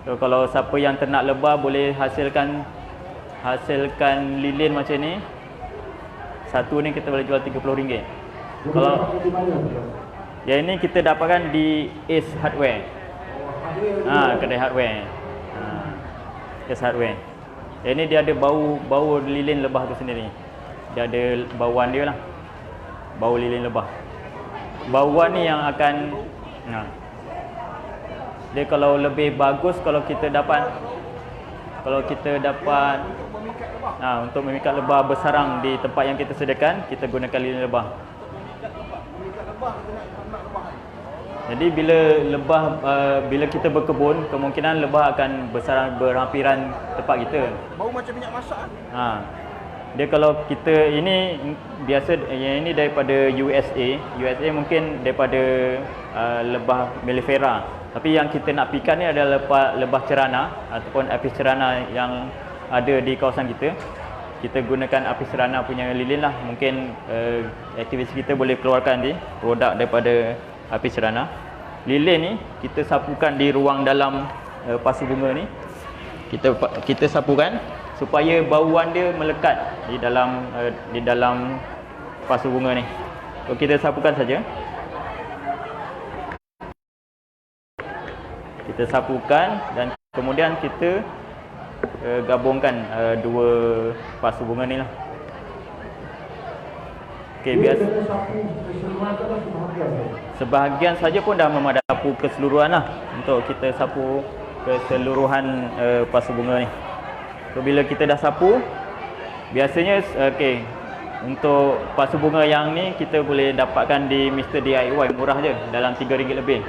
So kalau siapa yang ternak lebah boleh hasilkan lilin macam ni, satu ni kita boleh jual RM30. Kalau yang ini kita dapatkan di Ace Hardware. Kedai hardware. Ace Hardware. Yang ni dia ada bau lilin lebah tu sendiri. Dia ada bauan dia lah. Bau lilin lebah. Bauan ni yang akan dia kalau lebih bagus kalau kita dapat untuk memikat lebah bersarang di tempat yang kita sediakan, kita gunakan lilin lebah. Jadi bila kita berkebun, kemungkinan lebah akan bersarang berhampiran tempat kita. Bau macam minyak masak. Dia kalau kita ini biasa, yang ini daripada USA mungkin daripada lebah mellifera. Tapi yang kita nak pikan ni adalah lebah cerana ataupun apis cerana yang ada di kawasan kita. Kita gunakan apis cerana punya lilin lah. Mungkin aktivis kita boleh keluarkan produk daripada apis cerana. Lilin ni kita sapukan di ruang dalam pasu bunga ni. Kita sapukan supaya bauan dia melekat di dalam pasu bunga ni. So, kita sapukan saja. Kita sapukan dan kemudian kita gabungkan dua pasu bunga ni lah. Okey, biasa sebahagian saja pun dah memadai sapu keseluruhan lah untuk kita sapu keseluruhan pasu bunga ni. So bila kita dah sapu, biasanya untuk pasu bunga yang ni kita boleh dapatkan di Mr. DIY, murah je, dalam RM3 lebih.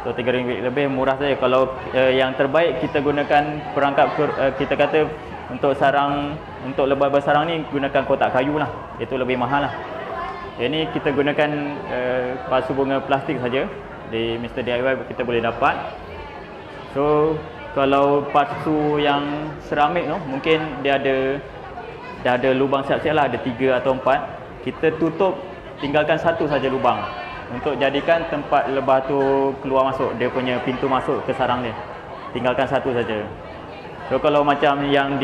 So RM3 lebih, murah saja. Kalau yang terbaik kita gunakan perangkap, kita kata untuk sarang, untuk lebah bersarang ni gunakan kotak kayu lah. Itu lebih mahal lah. Yang ni kita gunakan pasu bunga plastik saja. Di Mr. DIY kita boleh dapat. So kalau pasu yang seramik tu mungkin dia dah ada lubang siap-siap lah, ada 3 atau 4. Kita tutup, tinggalkan satu saja lubang untuk jadikan tempat lebah tu keluar masuk, dia punya pintu masuk ke sarang dia. Tinggalkan satu saja. So kalau macam yang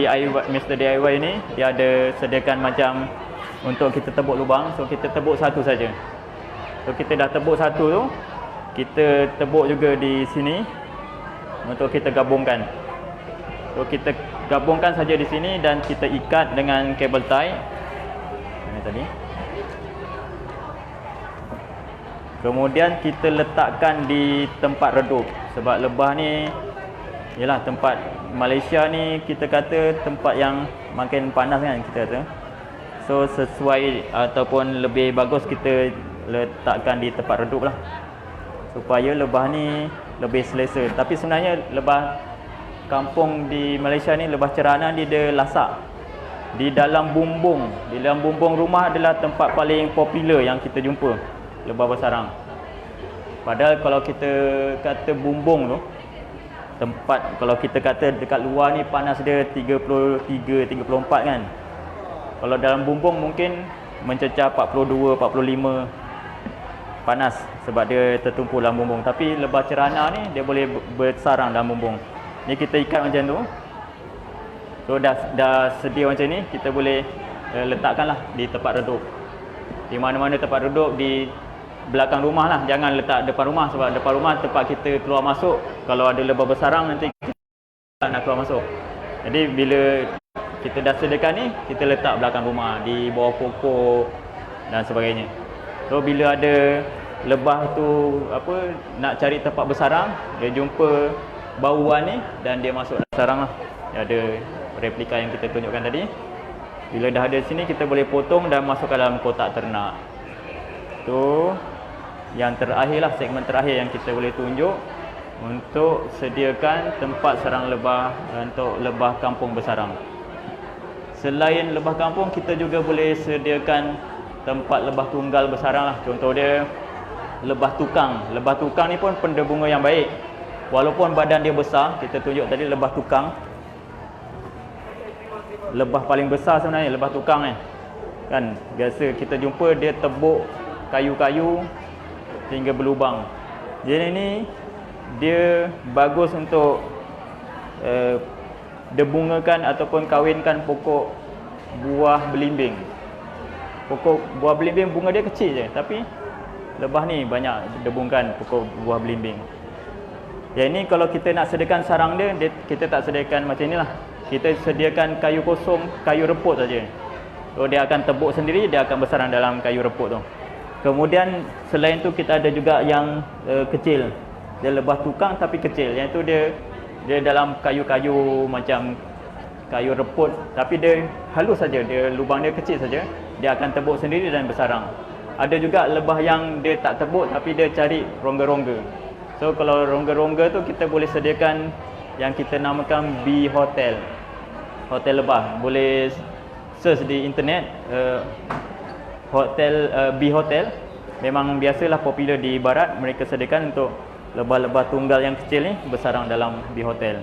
Mr. DIY ni, dia ada sediakan macam untuk kita tebuk lubang. So kita tebuk satu saja. So kita dah tebuk satu tu, kita tebuk juga di sini untuk kita gabungkan. So kita gabungkan saja di sini dan kita ikat dengan kabel tie. Ini tadi. Kemudian kita letakkan di tempat redup. Sebab lebah ni, yalah, tempat Malaysia ni kita kata tempat yang makin panas kan, kita kata. So sesuai ataupun lebih bagus kita letakkan di tempat redup lah, supaya lebah ni lebih selesa. Tapi sebenarnya lebah kampung di Malaysia ni, lebah cerana ni dia lasak di dalam bumbung. Di dalam bumbung rumah adalah tempat paling popular yang kita jumpa lebah bersarang. Padahal kalau kita kata bumbung tu, tempat kalau kita kata dekat luar ni panas dia 33, 34 kan. Kalau dalam bumbung mungkin mencecah 42, 45 panas sebab dia tertumpu dalam bumbung. Tapi lebah cerana ni dia boleh bersarang dalam bumbung. Ni kita ikat macam tu. So dah sedia macam ni, kita boleh letakkanlah di tempat redup. Di mana-mana tempat redup, di belakang rumah lah, jangan letak depan rumah, sebab depan rumah tempat kita keluar masuk. Kalau ada lebah bersarang nanti kita nak keluar masuk. Jadi bila kita dah sediakan ni, kita letak belakang rumah, di bawah pokok dan sebagainya. So bila ada lebah tu apa nak cari tempat bersarang, dia jumpa bauan ni dan dia masuk dalam sarang lah. Dia ada replika yang kita tunjukkan tadi. Bila dah ada sini, kita boleh potong dan masukkan dalam kotak ternak. Tu yang terakhir lah, segmen terakhir yang kita boleh tunjuk untuk sediakan tempat sarang lebah untuk lebah kampung bersarang. Selain lebah kampung, kita juga boleh sediakan tempat lebah tunggal bersarang lah. Contoh dia lebah tukang. Lebah tukang ni pun pendebunga yang baik. Walaupun badan dia besar, kita tunjuk tadi lebah tukang. Lebah paling besar sebenarnya lebah tukang ni. Kan biasa kita jumpa dia tebuk kayu-kayu hingga berlubang. Jadi ni dia bagus untuk debungakan ataupun kawinkan pokok buah belimbing. Pokok buah belimbing bunga dia kecil je, tapi lebah ni banyak debungkan pokok buah belimbing. Yang ini kalau kita nak sediakan sarang dia, kita tak sediakan macam inilah. Kita sediakan kayu kosong, kayu reput saja. So dia akan tebuk sendiri, dia akan bersarang dalam kayu reput tu. Kemudian selain tu kita ada juga yang kecil. Dia lebah tukang tapi kecil. Yang tu dia dalam kayu-kayu macam kayu reput, tapi dia halus saja, dia lubang dia kecil saja. Dia akan tebuk sendiri dan bersarang. Ada juga lebah yang dia tak tebuk tapi dia cari rongga-rongga. So kalau rongga-rongga tu kita boleh sediakan yang kita namakan bee hotel. Hotel lebah. Boleh search di internet hotel bee hotel. Memang biasalah popular di barat, mereka sediakan untuk lebah-lebah tunggal yang kecil ni bersarang dalam bee hotel.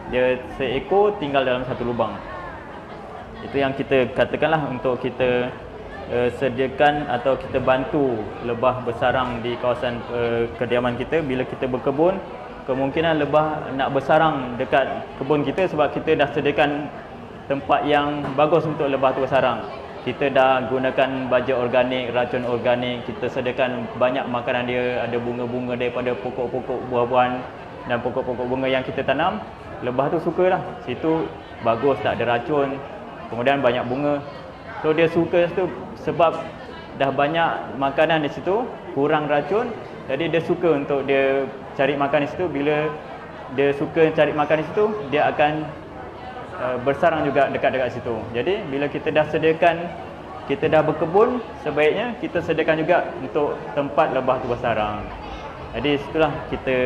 Dia seekor tinggal dalam satu lubang. Itu yang kita katakanlah untuk kita sediakan atau kita bantu lebah bersarang di kawasan kediaman kita. Bila kita berkebun, kemungkinan lebah nak bersarang dekat kebun kita sebab kita dah sediakan tempat yang bagus untuk lebah tu bersarang. Kita dah gunakan baja organik, racun organik, kita sediakan banyak makanan dia, ada bunga-bunga daripada pokok-pokok buah-buahan dan pokok-pokok bunga yang kita tanam. Lebah tu sukalah. Situ bagus, tak ada racun, kemudian banyak bunga. So dia suka situ sebab dah banyak makanan di situ, kurang racun. Jadi dia suka untuk dia cari makan di situ. Bila dia suka cari makan di situ, dia akan bersarang juga dekat-dekat situ. Jadi bila kita dah sediakan, kita dah berkebun, sebaiknya kita sediakan juga untuk tempat lebah tu bersarang. Jadi situlah kita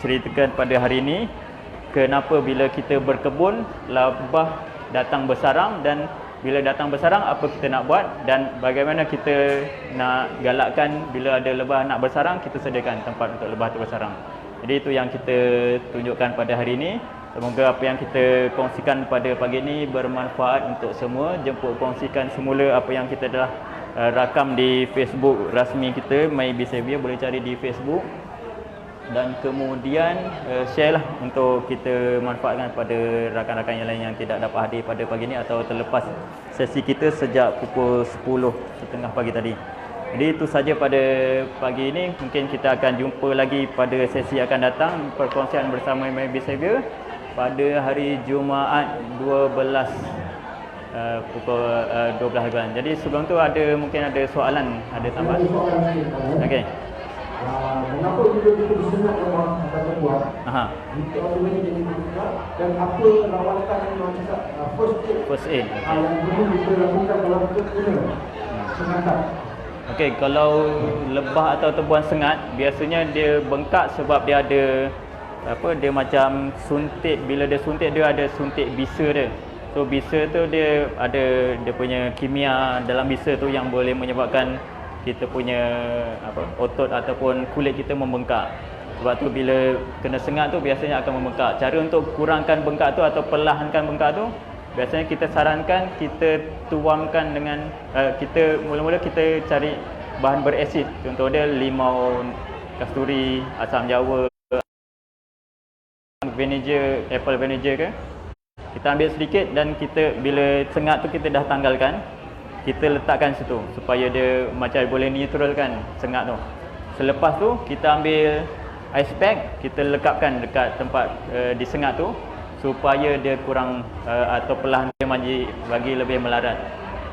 ceritakan pada hari ini kenapa bila kita berkebun, lebah datang bersarang, dan bila datang bersarang apa kita nak buat, dan bagaimana kita nak galakkan bila ada lebah nak bersarang, kita sediakan tempat untuk lebah itu bersarang. Jadi itu yang kita tunjukkan pada hari ini. Semoga apa yang kita kongsikan pada pagi ini bermanfaat untuk semua. Jemput kongsikan semula apa yang kita telah rakam di Facebook rasmi kita, My Bee Savior, boleh cari di Facebook. Dan kemudian share lah untuk kita manfaatkan pada rakan-rakan yang lain yang tidak dapat hadir pada pagi ini atau terlepas sesi kita sejak pukul 10.30 pagi tadi. Jadi itu saja pada pagi ini. Mungkin kita akan jumpa lagi pada sesi akan datang, perkongsian bersama My Bee Savior pada hari Jumaat 12 pukul 12 bulan. Jadi sebelum tu mungkin ada soalan, ada tambahan. Okey. Mengapa bila kita disengat orang atau buat? Kita boleh jadi buka, dan apa rawatan yang macam first aid yang perlu kita lakukan kalau kita kena sengatan. Okey, kalau lebah atau tebuan sengat, biasanya dia bengkak sebab dia ada dia macam suntik. Bila dia suntik, dia ada suntik bisa dia. So bisa tu dia ada dia punya kimia dalam bisa tu yang boleh menyebabkan kita punya otot ataupun kulit kita membengkak. Sebab tu bila kena sengat tu biasanya akan membengkak. Cara untuk kurangkan bengkak tu atau perlahankan bengkak tu, biasanya kita sarankan kita tuangkan dengan kita mula-mula kita cari bahan berasid. Contoh dia limau kasturi, asam jawa, vinegar, apple vinegar ke. Kita ambil sedikit dan kita bila sengat tu kita dah tanggalkan, kita letakkan situ supaya dia macam boleh neutralkan sengat tu. Selepas tu kita ambil ice pack, kita lekapkan dekat tempat disengat tu supaya dia kurang atau perlahan dia bagi lebih melarat.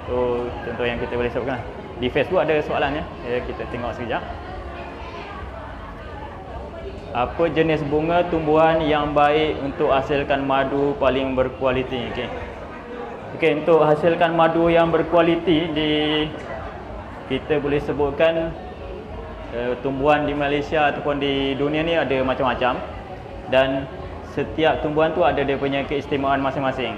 So contoh yang kita boleh sebutkan. Di Facebook ada soalan ya. Kita tengok sekejap. Apa jenis bunga tumbuhan yang baik untuk hasilkan madu paling berkualiti? Okey, untuk hasilkan madu yang berkualiti kita boleh sebutkan tumbuhan di Malaysia ataupun di dunia ni ada macam-macam, dan setiap tumbuhan tu ada dia punya keistimewaan masing-masing.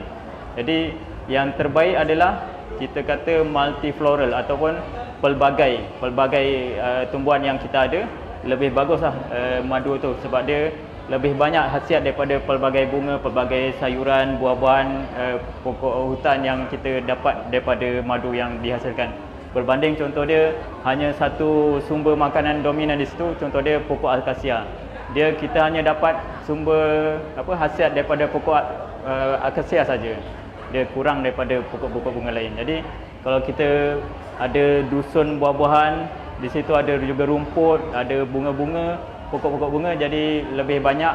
Jadi yang terbaik adalah kita kata multifloral ataupun pelbagai tumbuhan yang kita ada. Lebih baguslah madu tu sebab dia lebih banyak khasiat daripada pelbagai bunga, pelbagai sayuran, buah-buahan, pokok hutan yang kita dapat daripada madu yang dihasilkan. Berbanding contoh dia hanya satu sumber makanan dominan di situ, contoh dia pokok akasia. Kita hanya dapat sumber khasiat daripada pokok akasia saja. Dia kurang daripada pokok-pokok bunga lain. Jadi kalau kita ada dusun buah-buahan, di situ ada juga rumput, ada bunga-bunga, pokok-pokok bunga, jadi lebih banyak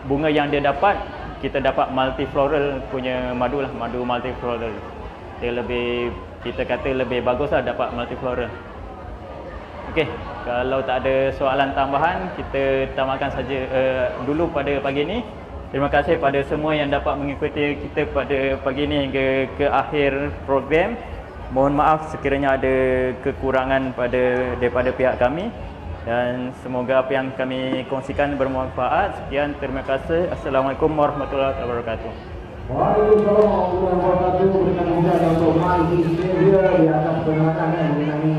bunga yang dia dapat. Kita dapat multifloral punya madu lah, madu multifloral. Dia lebih, kita kata lebih baguslah dapat multifloral. Okey, kalau tak ada soalan tambahan, kita tamatkan saja dulu pada pagi ini. Terima kasih pada semua yang dapat mengikuti kita pada pagi ini hingga ke akhir program. Mohon maaf sekiranya ada kekurangan daripada pihak kami, dan semoga apa yang kami kongsikan bermanfaat. Sekian, terima kasih. Assalamualaikum warahmatullahi wabarakatuh. Waalaikumsalam warahmatullahi wabarakatuh. Berikan ujian untuk Mali dia di atas penerangkan mengenai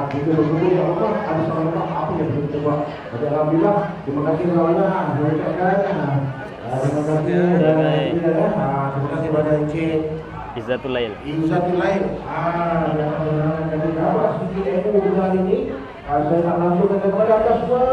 kita bersungguh yang apa ada soalan apa yang bisa kita buat. Jadi alhamdulillah, terima kasih kerana mengucapkan terima kasih dan terima kasih kepada Encik Izzatul Lail. Izzatul Lail. Yang menerangkan dari apa sisi ilmu hari ini. Saya nak langsungkan kepada anda semua.